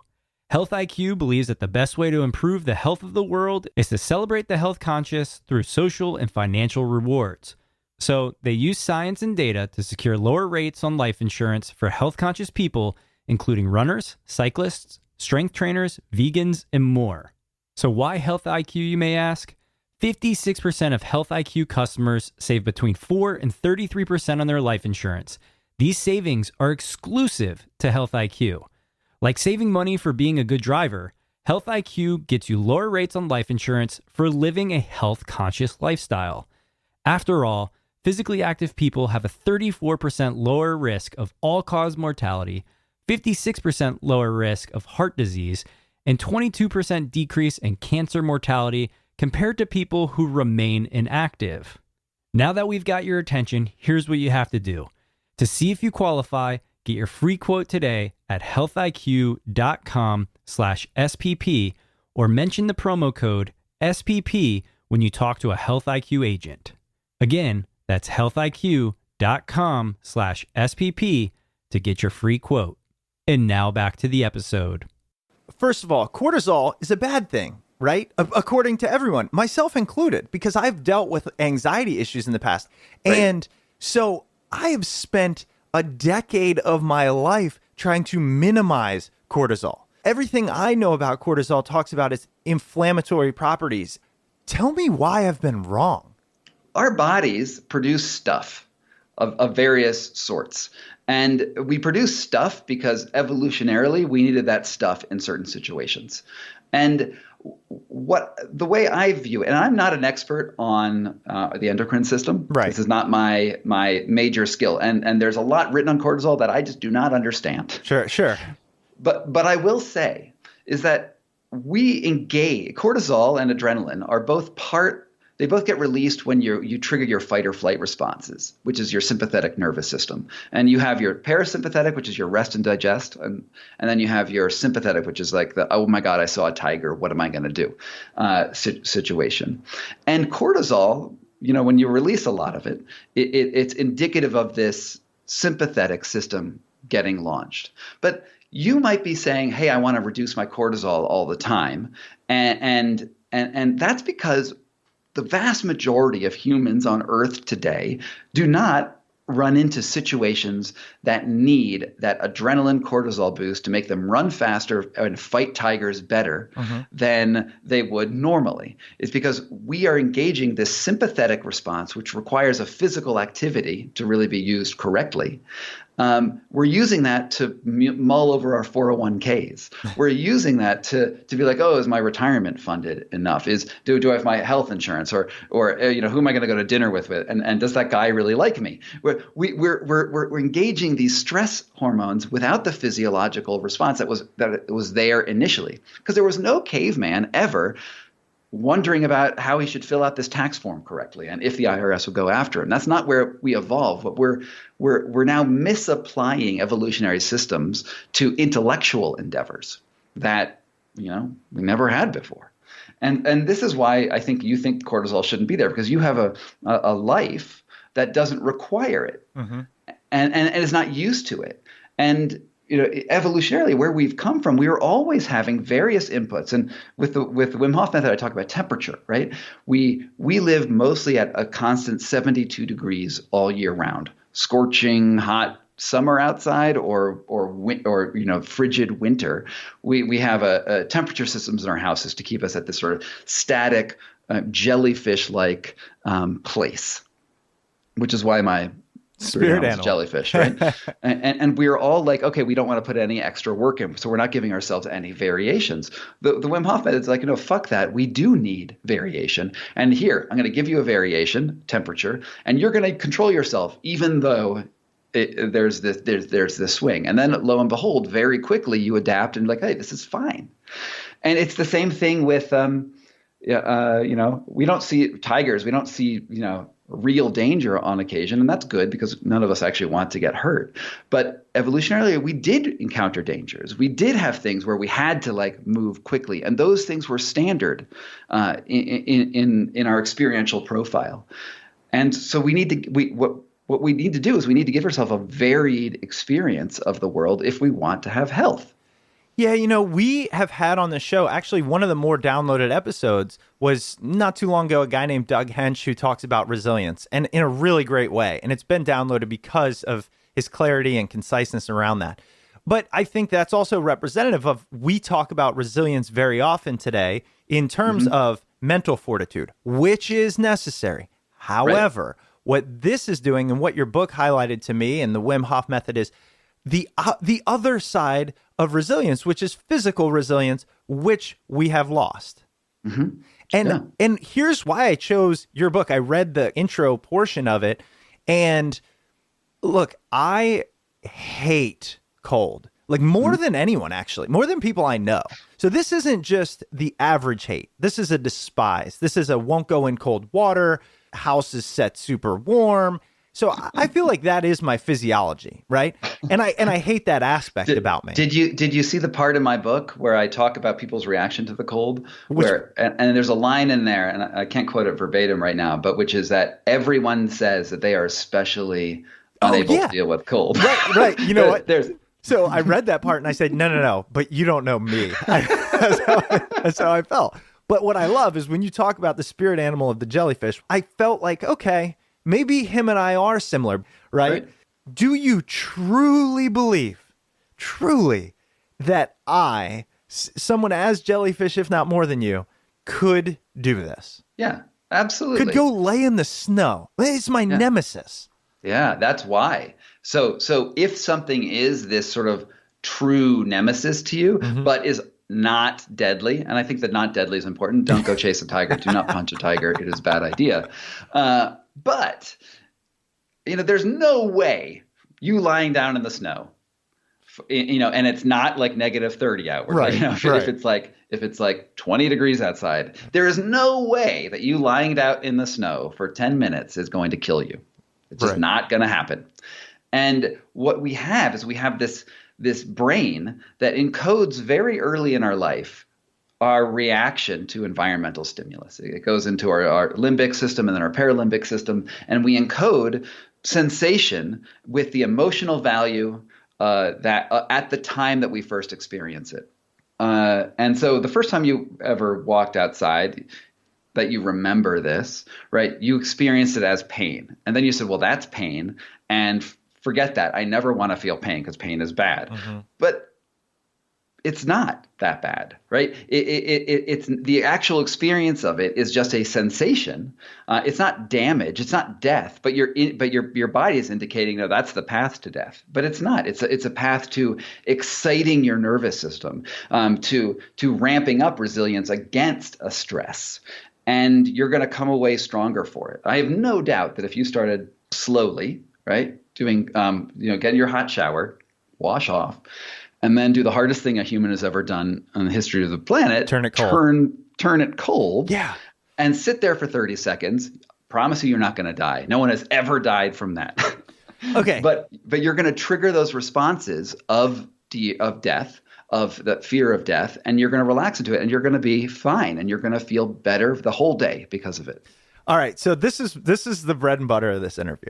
Health IQ believes that the best way to improve the health of the world is to celebrate the health conscious through social and financial rewards. So they use science and data to secure lower rates on life insurance for health conscious people, including runners, cyclists, strength trainers, vegans, and more. So why Health IQ, you may ask? 56% of Health IQ customers save between 4 and 33% on their life insurance. These savings are exclusive to Health IQ. Like saving money for being a good driver, Health IQ gets you lower rates on life insurance for living a health-conscious lifestyle. After all, physically active people have a 34% lower risk of all-cause mortality, 56% lower risk of heart disease, and 22% decrease in cancer mortality compared to people who remain inactive. Now that we've got your attention, here's what you have to do. To see if you qualify, get your free quote today at healthiq.com/SPP or mention the promo code SPP when you talk to a Health IQ agent. Again, that's healthiq.com/SPP to get your free quote. And now back to the episode. First of all, cortisol is a bad thing. right? According to everyone, myself included, because I've dealt with anxiety issues in the past. Right. And so I have spent a decade of my life trying to minimize cortisol. Everything I know about cortisol talks about its inflammatory properties. Tell me why I've been wrong. Our bodies produce stuff of various sorts. And we produce stuff because evolutionarily we needed that stuff in certain situations. And the way I view it, and I'm not an expert on the endocrine system. Right. This is not my major skill. And there's a lot written on cortisol that I just do not understand. Sure. But I will say is that we engage cortisol and adrenaline are both they both get released when you trigger your fight or flight responses, which is your sympathetic nervous system. And you have your parasympathetic, which is your rest and digest. And then you have your sympathetic, which is like the, oh my God, I saw a tiger. What am I going to do situation. And cortisol, when you release a lot of it's indicative of this sympathetic system getting launched. But you might be saying, hey, I want to reduce my cortisol all the time. And that's because the vast majority of humans on Earth today do not run into situations that need that adrenaline cortisol boost to make them run faster and fight tigers better than they would normally. It's because we are engaging this sympathetic response, which requires a physical activity to really be used correctly. We're using that to mull over our 401ks. We're using that to be like, oh, is my retirement funded enough? Do I have my health insurance, or who am I going to go to dinner with? And does that guy really like me? We're engaging these stress hormones without the physiological response that was there initially, because there was no caveman ever wondering about how he should fill out this tax form correctly and if the IRS would go after him. That's not where we evolve. But we're now misapplying evolutionary systems to intellectual endeavors that we never had before. And this is why I think you think cortisol shouldn't be there, because you have a life that doesn't require it and is not used to it. And evolutionarily, where we've come from, we were always having various inputs. And with the Wim Hof Method, I talk about temperature, right? We live mostly at a constant 72 degrees all year round, scorching hot summer outside or frigid winter. We have a temperature systems in our houses to keep us at this sort of static jellyfish-like place, which is why my spirit animal is jellyfish, right? and we're all like, okay, we don't want to put any extra work in, so we're not giving ourselves any variations. The Wim Hof Method is like, fuck that. We do need variation. And here, I'm going to give you a variation, temperature, and you're going to control yourself, even though there's this swing. And then lo and behold, very quickly you adapt and like, hey, this is fine. And it's the same thing with, we don't see tigers. We don't see, real danger on occasion, and that's good because none of us actually want to get hurt. But evolutionarily, we did encounter dangers. We did have things where we had to move quickly, and those things were standard in our experiential profile. And so what we need to do is we need to give ourselves a varied experience of the world if we want to have health. Yeah, we have had on the show, actually one of the more downloaded episodes was not too long ago, a guy named Doug Hench who talks about resilience, and in a really great way. And it's been downloaded because of his clarity and conciseness around that. But I think that's also representative of, we talk about resilience very often today in terms of mental fortitude, which is necessary. However, what this is doing and what your book highlighted to me and the Wim Hof Method is the other side of resilience, which is physical resilience, which we have lost. And here's why I chose your book. I read the intro portion of it, and look, I hate cold, more than anyone, actually, more than people I know. So this isn't just the average hate. This is a despise. This is a won't go in cold water, house is set super warm. So I feel like that is my physiology, right? And I hate that aspect about me. Did you see the part in my book where I talk about people's reaction to the cold? And there's a line in there, and I can't quote it verbatim right now, but which is that everyone says that they are especially unable to deal with cold. Right. You know what? So I read that part and I said, no, but you don't know me. That's how I felt. But what I love is when you talk about the spirit animal of the jellyfish, I felt like, okay, maybe him and I are similar, right? Do you truly believe, that someone as jellyfish, if not more than you, could do this? Yeah, absolutely. Could go lay in the snow. It's my nemesis. Yeah, that's why. So if something is this sort of true nemesis to you, but is not deadly, and I think that not deadly is important. Don't go chase a tiger. Do not punch a tiger. It is a bad idea. But there's no way you lying down in the snow, and it's not like -30 out. Right. If it's like 20 degrees outside, there is no way that you lying out in the snow for 10 minutes is going to kill you. It's just not going to happen. And what we have is this brain that encodes very early in our life our reaction to environmental stimulus. It goes into our limbic system and then our paralimbic system, and we encode sensation with the emotional value that at the time that we first experience it. And so the first time you ever walked outside, that you remember this, right? You experienced it as pain. And then you said, well, that's pain. And forget that. I never want to feel pain because pain is bad. But it's not that bad, right? It's the actual experience of it is just a sensation. It's not damage. It's not death. But your body is indicating, no, that's the path to death. But it's not. It's a path to exciting your nervous system, to ramping up resilience against a stress, and you're going to come away stronger for it. I have no doubt that if you started slowly, right, doing, getting your hot shower, wash off, and then do the hardest thing a human has ever done in the history of the planet. Turn it cold. Turn it cold. Yeah. And sit there for 30 seconds. Promise you, you're not going to die. No one has ever died from that. Okay. But you're going to trigger those responses of death, of the fear of death, and you're going to relax into it, and you're going to be fine, and you're going to feel better the whole day because of it. All right. So this is the bread and butter of this interview.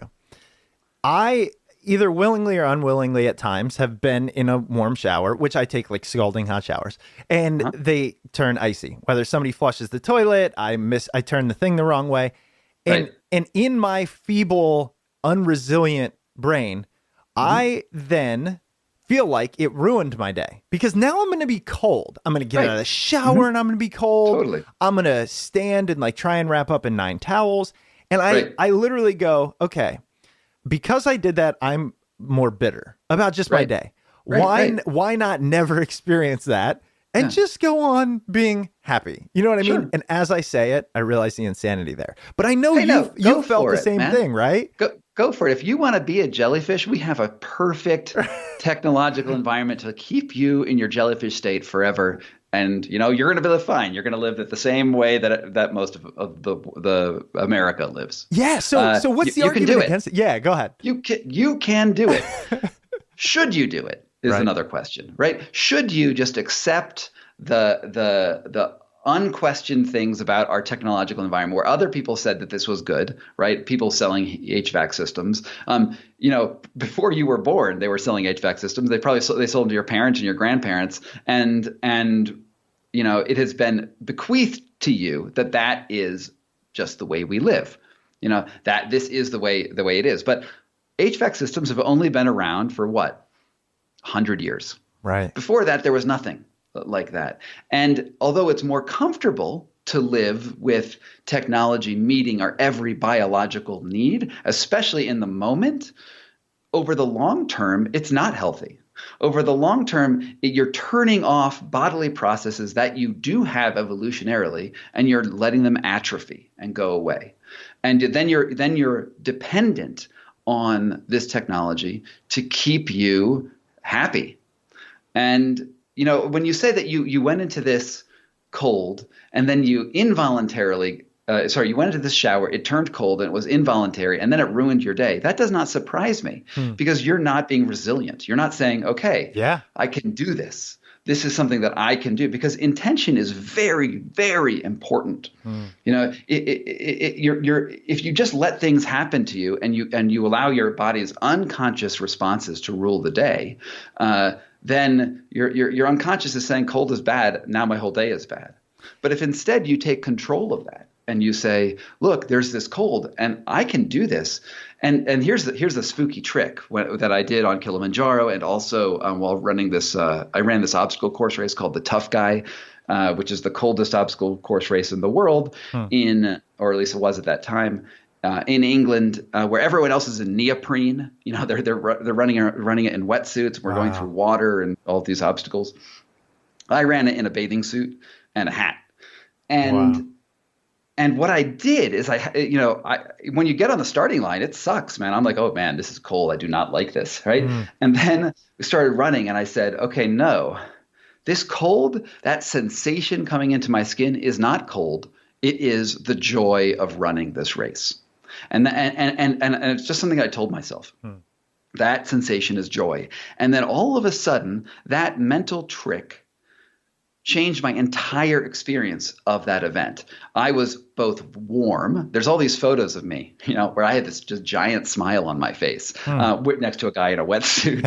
I either willingly or unwillingly at times have been in a warm shower, which I take like scalding hot showers, and they turn icy. Whether somebody flushes the toilet, I turn the thing the wrong way. And in my feeble, unresilient brain, I then feel like it ruined my day because now I'm going to be cold. I'm going to get out of the shower and I'm going to be cold. Totally. I'm going to stand and like try and wrap up in 9 towels. And I literally go, okay, because I did that, I'm more bitter about just my day. Why not never experience that and just go on being happy? You know what I mean? And as I say it, I realize the insanity there. But I know you felt the same thing, right? Go for it. If you want to be a jellyfish, we have a perfect technological environment to keep you in your jellyfish state forever. And, you're going to live fine. You're going to live it the same way that most of the America lives. Yeah. So what's the argument against it? Yeah, go ahead. You can do it. Should you do it is another question, right? Should you just accept the unquestioned things about our technological environment where other people said that this was good, right? People selling HVAC systems. Before you were born, they were selling HVAC systems. They sold them to your parents and your grandparents, and it has been bequeathed to you that is just the way we live. That this is the way it is. But HVAC systems have only been around for what? 100 years. Right. Before that, there was nothing like that. And although it's more comfortable to live with technology meeting our every biological need, especially in the moment, over the long term, it's not healthy. Over the long term, you're turning off bodily processes that you do have evolutionarily, and you're letting them atrophy and go away. And then you're dependent on this technology to keep you happy. And when you say that you went into this cold and then you involuntarily, you went into this shower, it turned cold and it was involuntary and then it ruined your day. That does not surprise me because you're not being resilient. You're not saying, okay, I can do this. This is something that I can do because intention is very, very important. If you just let things happen to you and you allow your body's unconscious responses to rule the day, then your unconscious is saying cold is bad. Now my whole day is bad. But if instead you take control of that and you say, look, there's this cold and I can do this. And here's the spooky trick that I did on Kilimanjaro, and also while running this, I ran this obstacle course race called the Tough Guy, which is the coldest obstacle course race in the world, or at least it was at that time, in England, where everyone else is in neoprene. You know, they're running it in wetsuits. We're going through water and all of these obstacles. I ran it in a bathing suit and a hat, and what I did is when you get on the starting line, it sucks, man. I'm like, oh man, this is cold. I do not like this, right? And then we started running, and I said, okay, no, this cold, that sensation coming into my skin is not cold. It is the joy of running this race, and it's just something I told myself. That sensation is joy, and then all of a sudden, that mental trick changed my entire experience of that event. I was both warm. There's all these photos of me, where I had this just giant smile on my face, next to a guy in a wetsuit,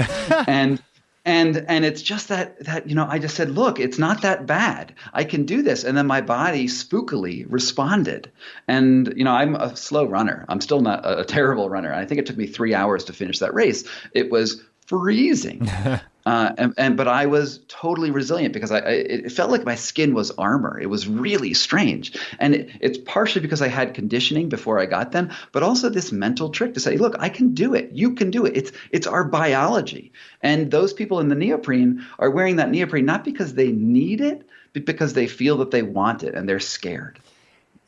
and it's just that I just said, look, it's not that bad. I can do this, and then my body spookily responded. And I'm a slow runner. I'm still not a terrible runner. I think it took me 3 hours to finish that race. It was freezing. But I was totally resilient because it felt like my skin was armor. It was really strange. And it's partially because I had conditioning before I got them, but also this mental trick to say, look, I can do it. You can do it. It's our biology. And those people in the neoprene are wearing that neoprene not because they need it, but because they feel that they want it and they're scared.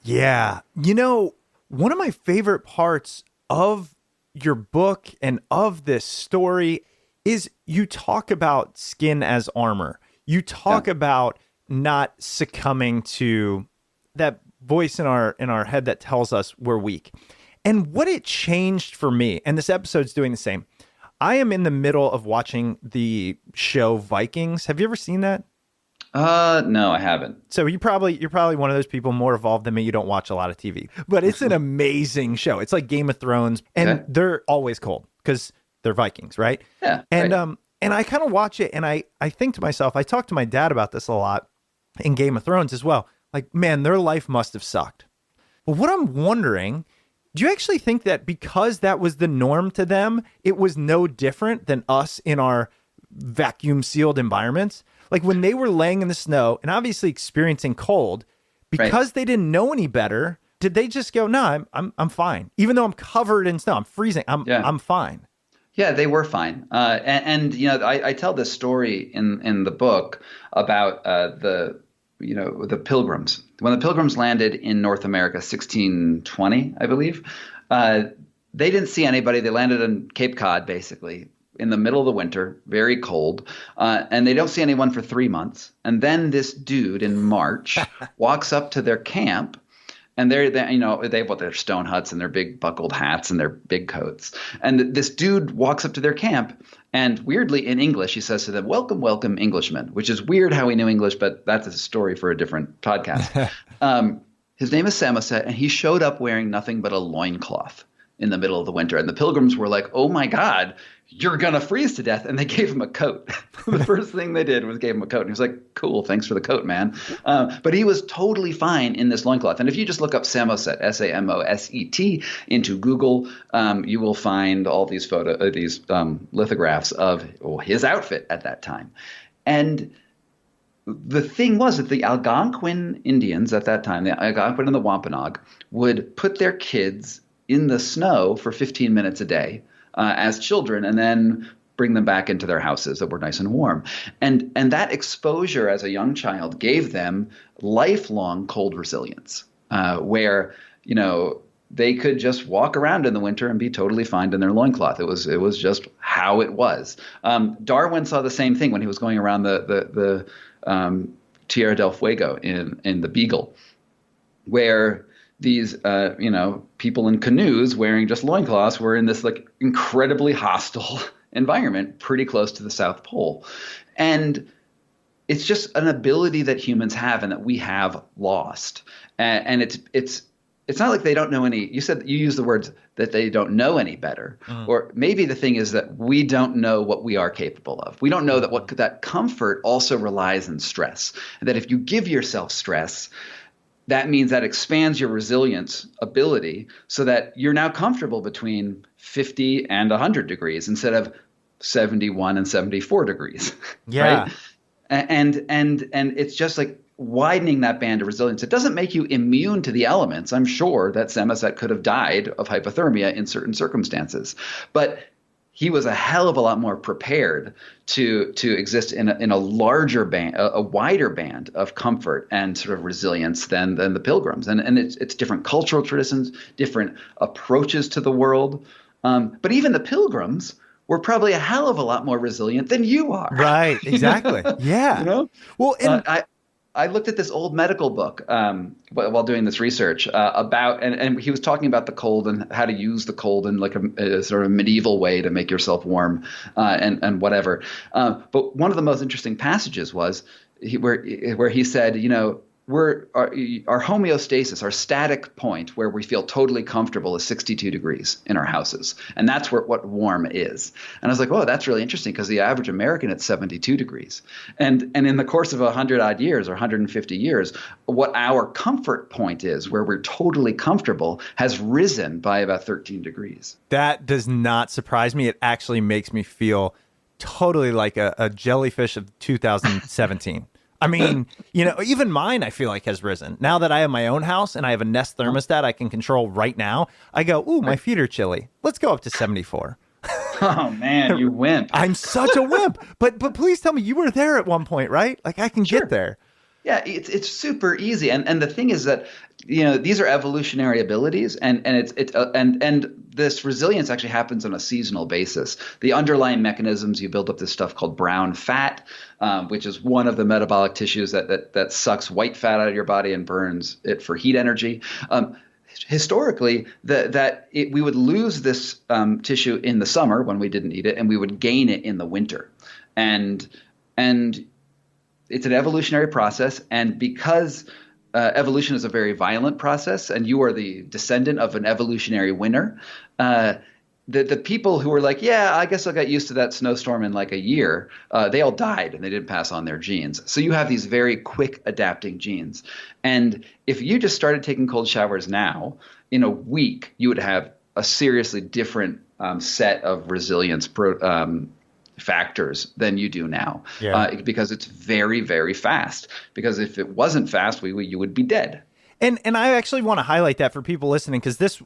Yeah. One of my favorite parts of your book and of this story is you talk about skin as armor. You talk about not succumbing to that voice in our head that tells us we're weak. And what it changed for me, and this episode's doing the same. I am in the middle of watching the show Vikings. Have you ever seen that? No, I haven't. So you're probably one of those people more evolved than me. You don't watch a lot of TV, but it's an amazing show. It's like Game of Thrones, and they're always cold because they're Vikings, right? Yeah. And and I kind of watch it, and I think to myself, I talk to my dad about this a lot in Game of Thrones as well. Like, man, their life must have sucked. But what I'm wondering, do you actually think that because that was the norm to them, it was no different than us in our vacuum sealed environments? Like when they were laying in the snow and obviously experiencing cold, because they didn't know any better, did they just go, no, I'm fine. Even though I'm covered in snow, I'm freezing. I'm fine. Yeah, they were fine. I tell this story in the book about the Pilgrims. When the Pilgrims landed in North America, 1620, I believe, they didn't see anybody. They landed in Cape Cod, basically, in the middle of the winter, very cold, and they don't see anyone for 3 months. And then this dude in March walks up to their camp. And they have their stone huts and their big buckled hats and their big coats. And this dude walks up to their camp, and weirdly in English, he says to them, "Welcome, welcome, Englishmen," which is weird how he knew English, but that's a story for a different podcast. His name is Samoset, and he showed up wearing nothing but a loincloth in the middle of the winter. And the Pilgrims were like, "Oh my God, you're going to freeze to death." And they gave him a coat. The first thing they did was gave him a coat. And he was like, "Cool, thanks for the coat, man." But he was totally fine in this loincloth. And if you just look up Samoset, Samoset, into Google, you will find all these lithographs of his outfit at that time. And the thing was that the Algonquin Indians at that time, the Algonquin and the Wampanoag, would put their kids in the snow for 15 minutes a day as children, and then bring them back into their houses that were nice and warm. And that exposure as a young child gave them lifelong cold resilience, where, they could just walk around in the winter and be totally fine in their loincloth. It was just how it was. Darwin saw the same thing when he was going around the Tierra del Fuego in the Beagle, where these, people in canoes wearing just loincloths were in this like incredibly hostile environment pretty close to the South Pole. And it's just an ability that humans have and that we have lost. And it's it's not like they don't know any. You said you used the words that they don't know any better, or maybe the thing is that we don't know what we are capable of. We don't know that that comfort also relies on stress, and that if you give yourself stress, that means that expands your resilience ability so that you're now comfortable between 50 and 100 degrees instead of 71 and 74 degrees. Yeah. Right? And it's just like widening that band of resilience. It doesn't make you immune to the elements. I'm sure that Samoset could have died of hypothermia in certain circumstances, but he was a hell of a lot more prepared to exist in a larger band, a wider band of comfort and sort of resilience than the Pilgrims. And it's different cultural traditions, different approaches to the world. But even the Pilgrims were probably a hell of a lot more resilient than you are. Right. Exactly. Yeah. You know? Well, and I looked at this old medical book while doing this research about, and he was talking about the cold and how to use the cold in like a sort of medieval way to make yourself warm and whatever. But one of the most interesting passages was where he said, you know, our homeostasis, our static point where we feel totally comfortable is 62 degrees in our houses. And that's what warm is. And I was like, oh, that's really interesting because the average American it's 72 degrees. And in the course of 100 odd years or 150 years, what our comfort point is where we're totally comfortable has risen by about 13 degrees. that does not surprise me. It actually makes me feel totally like a jellyfish of 2017. I mean, you know, even mine, I feel like has risen. Now that I have my own house and I have a Nest thermostat I can control right now, I go, ooh, my feet are chilly. Let's go up to 74. Oh, man, you wimp. I'm such a wimp. But please tell me, you were there at one point, right? Like I can get there. Yeah, it's super easy, and the thing is that, you know, these are evolutionary abilities, and this resilience actually happens on a seasonal basis. The underlying mechanisms, you build up this stuff called brown fat, which is one of the metabolic tissues that sucks white fat out of your body and burns it for heat energy. Historically, we would lose this tissue in the summer when we didn't eat it, and we would gain it in the winter, and it's an evolutionary process, and because evolution is a very violent process, and you are the descendant of an evolutionary winner, the people who were like, yeah, I guess I'll get used to that snowstorm in like a year, they all died and they didn't pass on their genes. So you have these very quick adapting genes. And if you just started taking cold showers now, in a week, you would have a seriously different set of resilience factors than you do now, because it's very, very fast. Because if it wasn't fast, you would be dead. And I actually want to highlight that for people listening, because this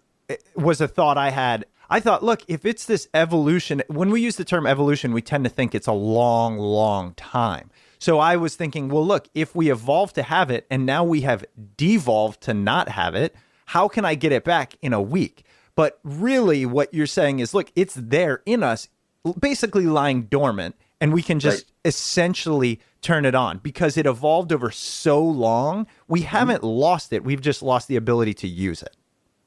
was a thought I had. I thought, look, if it's this evolution, when we use the term evolution, we tend to think it's a long, long time. So I was thinking, well, look, if we evolved to have it and now we have devolved to not have it, how can I get it back in a week? But really what you're saying is, look, it's there in us, basically lying dormant, and we can just essentially turn it on because it evolved over so long. We haven't lost it. We've just lost the ability to use it.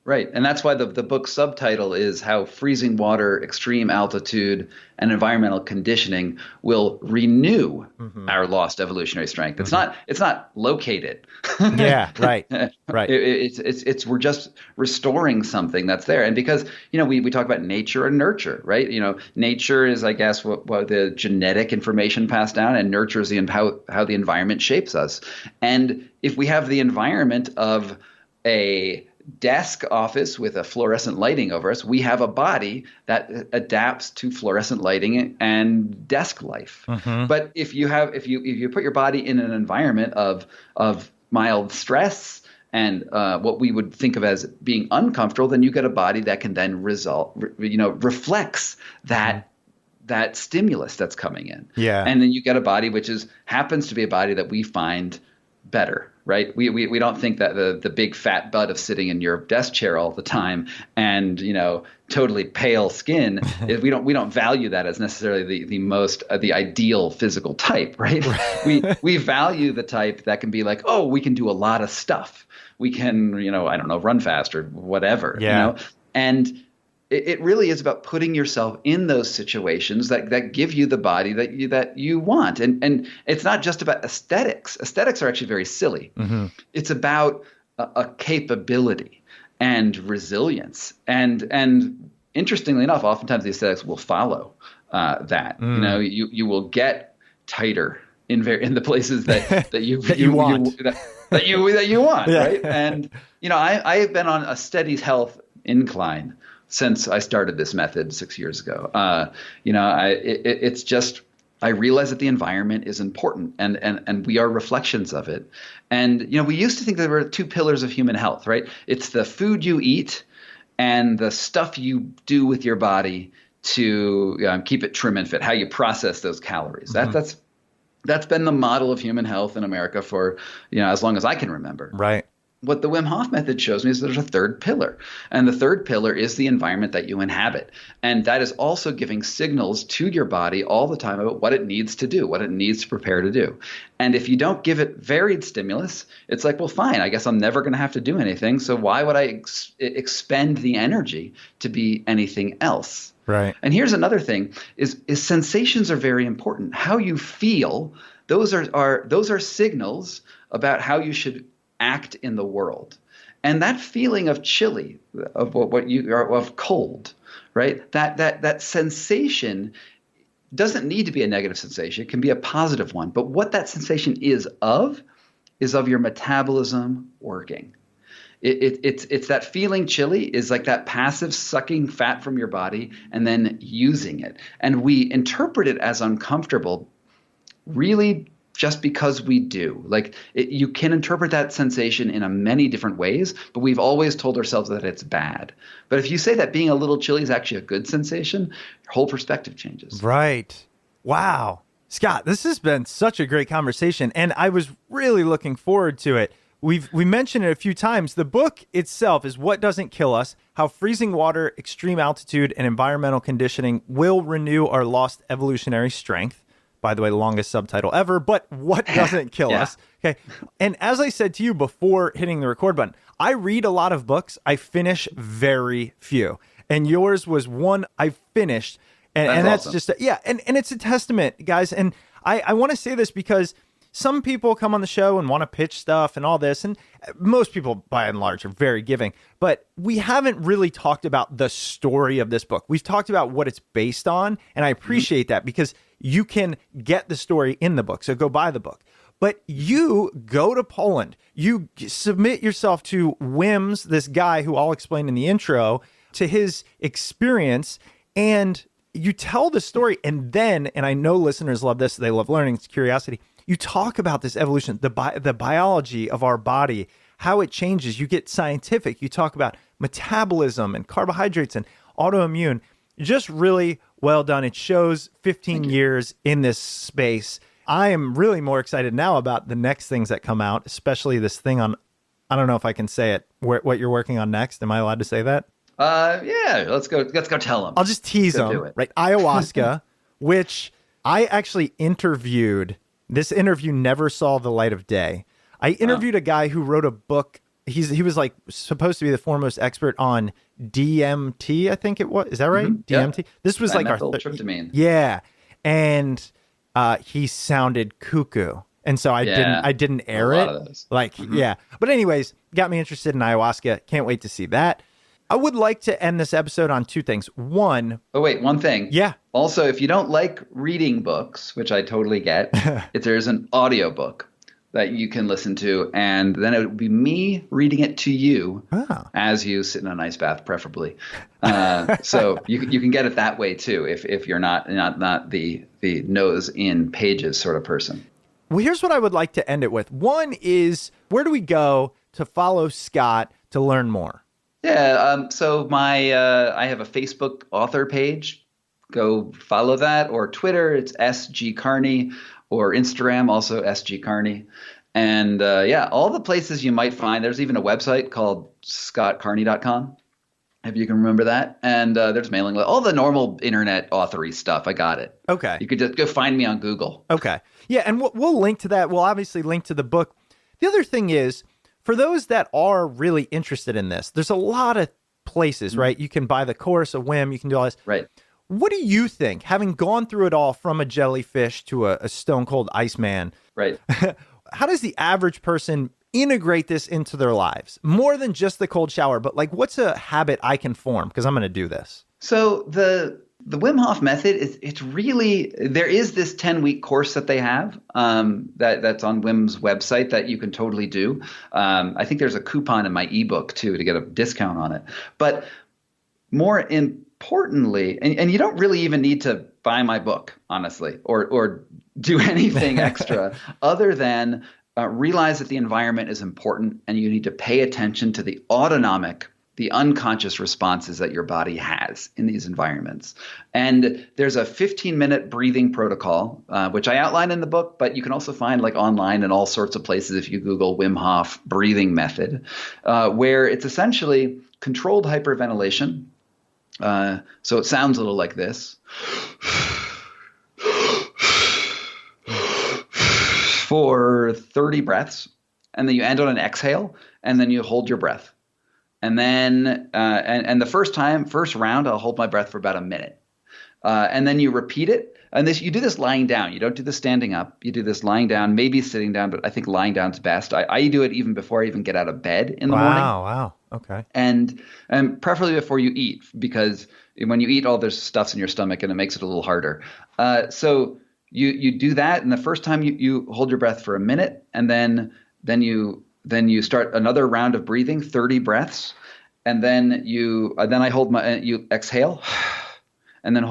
Right. And that's why the book's subtitle is How Freezing Water, Extreme Altitude, and Environmental Conditioning Will Renew Our Lost Evolutionary Strength. It's not located. Yeah, right. Right. We're just restoring something that's there. And because, you know, we talk about nature and nurture, right? You know, nature is, I guess, what the genetic information passed down, and nurture is how the environment shapes us. And if we have the environment of a desk office with a fluorescent lighting over us, we have a body that adapts to fluorescent lighting and desk life. But if you put your body in an environment of mild stress and what we would think of as being uncomfortable, then you get a body that can then reflects that stimulus that's coming in. Yeah. And then you get a body which happens to be a body that we find better, right? We don't think that the big fat butt of sitting in your desk chair all the time and, you know, totally pale skin, we don't value that as necessarily the ideal physical type, right? We value the type that can be like, oh, we can do a lot of stuff. We can, you know, I don't know, run fast or whatever, you know? And it really is about putting yourself in those situations that give you the body that you want. And it's not just about aesthetics. Aesthetics are actually very silly. It's about a capability. and resilience. And interestingly enough, oftentimes the aesthetics will follow that. You know, you will get tighter in the places that you want, that you want, yeah. Right? And you know, I have been on a steady health incline since I started this method 6 years ago. You know, it's just, I realize that the environment is important, and we are reflections of it. And you know, we used to think there were two pillars of human health, right? It's the food you eat and the stuff you do with your body to keep it trim and fit, how you process those calories. That's been the model of human health in America for, you know, as long as I can remember. Right. What the Wim Hof Method shows me is there's a third pillar. And the third pillar is the environment that you inhabit. And that is also giving signals to your body all the time about what it needs to do, what it needs to prepare to do. And if you don't give it varied stimulus, it's like, well, fine, I guess I'm never going to have to do anything. So why would I expend the energy to be anything else? Right. And here's another thing is sensations are very important. How you feel, those are signals about how you should act in the world. And that feeling of chilly, of what you are, of cold, right? That sensation doesn't need to be a negative sensation. It can be a positive one. But what that sensation is of your metabolism working. It's that feeling chilly is like that passive sucking fat from your body and then using it. And we interpret it as uncomfortable really just because we do. Like you can interpret that sensation in many different ways, but we've always told ourselves that it's bad. But if you say that being a little chilly is actually a good sensation, your whole perspective changes. Right. Wow. Scott, this has been such a great conversation, and I was really looking forward to it. We mentioned it a few times. The book itself is What Doesn't Kill Us: How Freezing Water, Extreme Altitude, and Environmental Conditioning Will Renew Our Lost Evolutionary Strength. By the way, the longest subtitle ever, but what doesn't kill us? Okay. And as I said to you before hitting the record button, I read a lot of books. I finish very few. And yours was one I finished. And that's awesome. Just, and it's a testament, guys. And I want to say this because some people come on the show and want to pitch stuff and all this. And most people, by and large, are very giving. But we haven't really talked about the story of this book. We've talked about what it's based on. And I appreciate that because you can get the story in the book. So go buy the book. But you go to Poland. You submit yourself to Wim's, this guy who I'll explain in the intro, to his experience. And you tell the story. And then, and I know listeners love this, they love learning, it's curiosity. You talk about this evolution, the biology of our body, how it changes. You get scientific. You talk about metabolism and carbohydrates and autoimmune. Just really well done. It shows 15 years in this space. I am really more excited now about the next things that come out, especially this thing on, I don't know if I can say it, what you're working on next. Am I allowed to say that? Yeah, let's go tell them. I'll just tease them, right? Ayahuasca, which I actually interviewed. This interview never saw the light of day. I interviewed a guy who wrote a book. He was like supposed to be the foremost expert on DMT, I think it was. Is that right? Mm-hmm. DMT. Yeah. This was like our methyltryptamine. Yeah. And he sounded cuckoo. And so I didn't air it. Like, yeah. But anyways, got me interested in ayahuasca. Can't wait to see that. I would like to end this episode on two things. One. Oh, wait, one thing. Yeah. Also, if you don't like reading books, which I totally get, there's an audiobook that you can listen to, and then it would be me reading it to you as you sit in an ice bath, preferably. So you can get it that way too, if you're not the nose in pages sort of person. Well, here's what I would like to end it with. One is, where do we go to follow Scott to learn more? Yeah, so I have a Facebook author page. Go follow that, or Twitter, it's SG Carney, or Instagram, also SG Carney. And all the places you might find. There's even a website called scottcarney.com, if you can remember that. And there's mailing list, all the normal internet authory stuff. I got it. Okay. You could just go find me on Google. Okay. Yeah, and we'll link to that. We'll obviously link to the book. The other thing is, for those that are really interested in this, there's a lot of places, right? You can buy the course, a Wim, you can do all this. Right. What do you think, having gone through it all from a jellyfish to a stone cold Iceman? Right. How does the average person integrate this into their lives? More than just the cold shower, but like what's a habit I can form? Because I'm going to do this. So the Wim Hof Method it's really, there is this 10-week course that they have that's on Wim's website that you can totally do. I think there's a coupon in my ebook too to get a discount on it. But more importantly, and you don't really even need to buy my book, honestly, or do anything extra other than realize that the environment is important and you need to pay attention to the autonomic, the unconscious responses that your body has in these environments. And there's a 15-minute breathing protocol, which I outline in the book, but you can also find like online in all sorts of places if you Google Wim Hof breathing method, where it's essentially controlled hyperventilation. So it sounds a little like this. For 30 breaths, and then you end on an exhale, and then you hold your breath. And then, and the first round, I'll hold my breath for about a minute. And then you repeat it. And you do this lying down. You don't do this standing up. You do this lying down, maybe sitting down, but I think lying down's best. I do it even before I even get out of bed in the morning. Wow. Okay. And preferably before you eat, because when you eat, all there's stuff's in your stomach and it makes it a little harder. So you do that. And the first time you hold your breath for a minute, and then you start another round of breathing, 30 breaths. And then you exhale. And then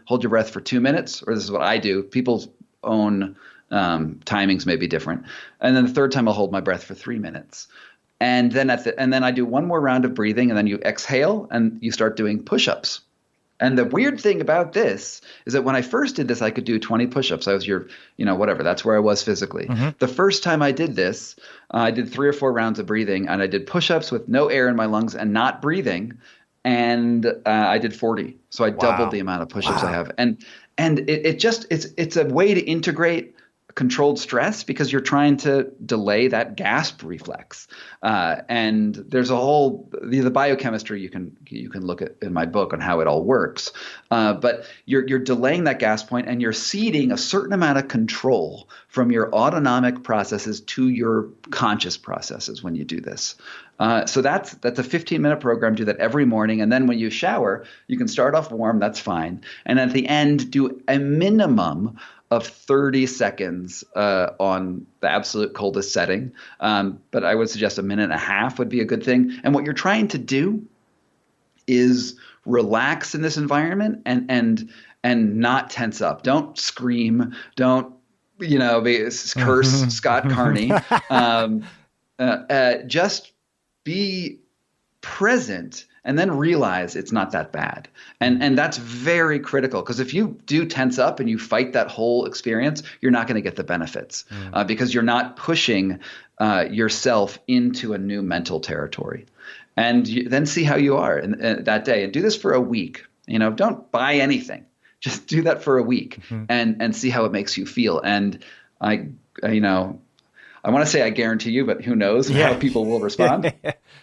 hold your breath for 2 minutes, or this is what I do. People's own timings may be different. And then the third time I'll hold my breath for 3 minutes. And then I do one more round of breathing, and then you exhale and you start doing push-ups. And the weird thing about this is that when I first did this, I could do 20 push-ups. I was whatever. That's where I was physically. Mm-hmm. The first time I did this, I did 3 or 4 rounds of breathing, and I did push-ups with no air in my lungs and not breathing. And I did 40. So I doubled the amount of push-ups I have. And it's a way to integrate controlled stress because you're trying to delay that gasp reflex. And there's a whole the biochemistry you can look at in my book on how it all works. But you're delaying that gasp point, and you're ceding a certain amount of control from your autonomic processes to your conscious processes when you do this. So that's a 15-minute program. Do that every morning. And then when you shower, you can start off warm. That's fine. And at the end, do a minimum of 30 seconds on the absolute coldest setting. But I would suggest a minute and a half would be a good thing. And what you're trying to do is relax in this environment and not tense up. Don't scream. Don't, curse Scott Carney. Just be present and then realize it's not that bad. And that's very critical, because if you do tense up and you fight that whole experience, you're not going to get the benefits because you're not pushing yourself into a new mental territory. And then see how you are in that day, and do this for a week. Don't buy anything. Just do that for a week and see how it makes you feel. And I want to say I guarantee you, but who knows how people will respond.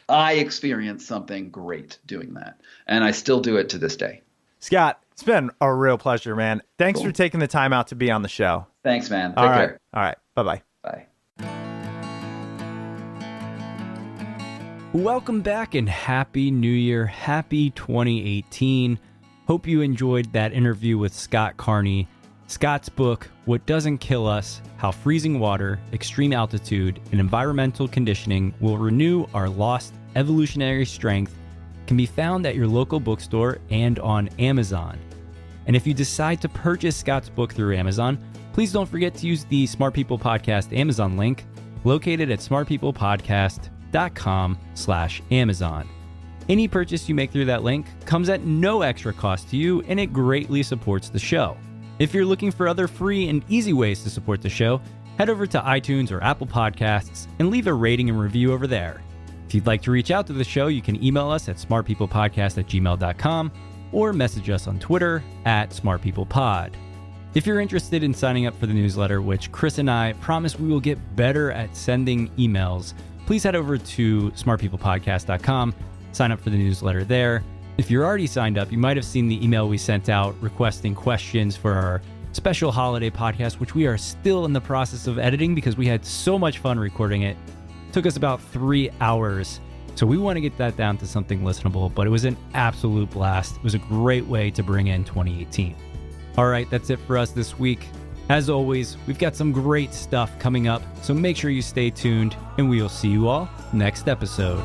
I experienced something great doing that, and I still do it to this day. Scott, it's been a real pleasure, man. Thanks for taking the time out to be on the show. Thanks, man. Take care. All right. Bye-bye. Bye. Welcome back and Happy New Year. Happy 2018. Hope you enjoyed that interview with Scott Carney. Scott's book, What Doesn't Kill Us: How Freezing Water, Extreme Altitude, and Environmental Conditioning Will Renew Our Lost Evolutionary Strength, can be found at your local bookstore and on Amazon. And if you decide to purchase Scott's book through Amazon, please don't forget to use the Smart People Podcast Amazon link located at smartpeoplepodcast.com/Amazon. Any purchase you make through that link comes at no extra cost to you, and it greatly supports the show. If you're looking for other free and easy ways to support the show, head over to iTunes or Apple Podcasts and leave a rating and review over there. If you'd like to reach out to the show, you can email us at smartpeoplepodcast@gmail.com or message us on Twitter @smartpeoplepod. If you're interested in signing up for the newsletter, which Chris and I promise we will get better at sending emails, please head over to smartpeoplepodcast.com, sign up for the newsletter there. If you're already signed up, you might have seen the email we sent out requesting questions for our special holiday podcast, which we are still in the process of editing because we had so much fun recording it. Took us about 3 hours. So we want to get that down to something listenable, but it was an absolute blast. It was a great way to bring in 2018. All right, that's it for us this week. As always, we've got some great stuff coming up, so make sure you stay tuned, and we will see you all next episode.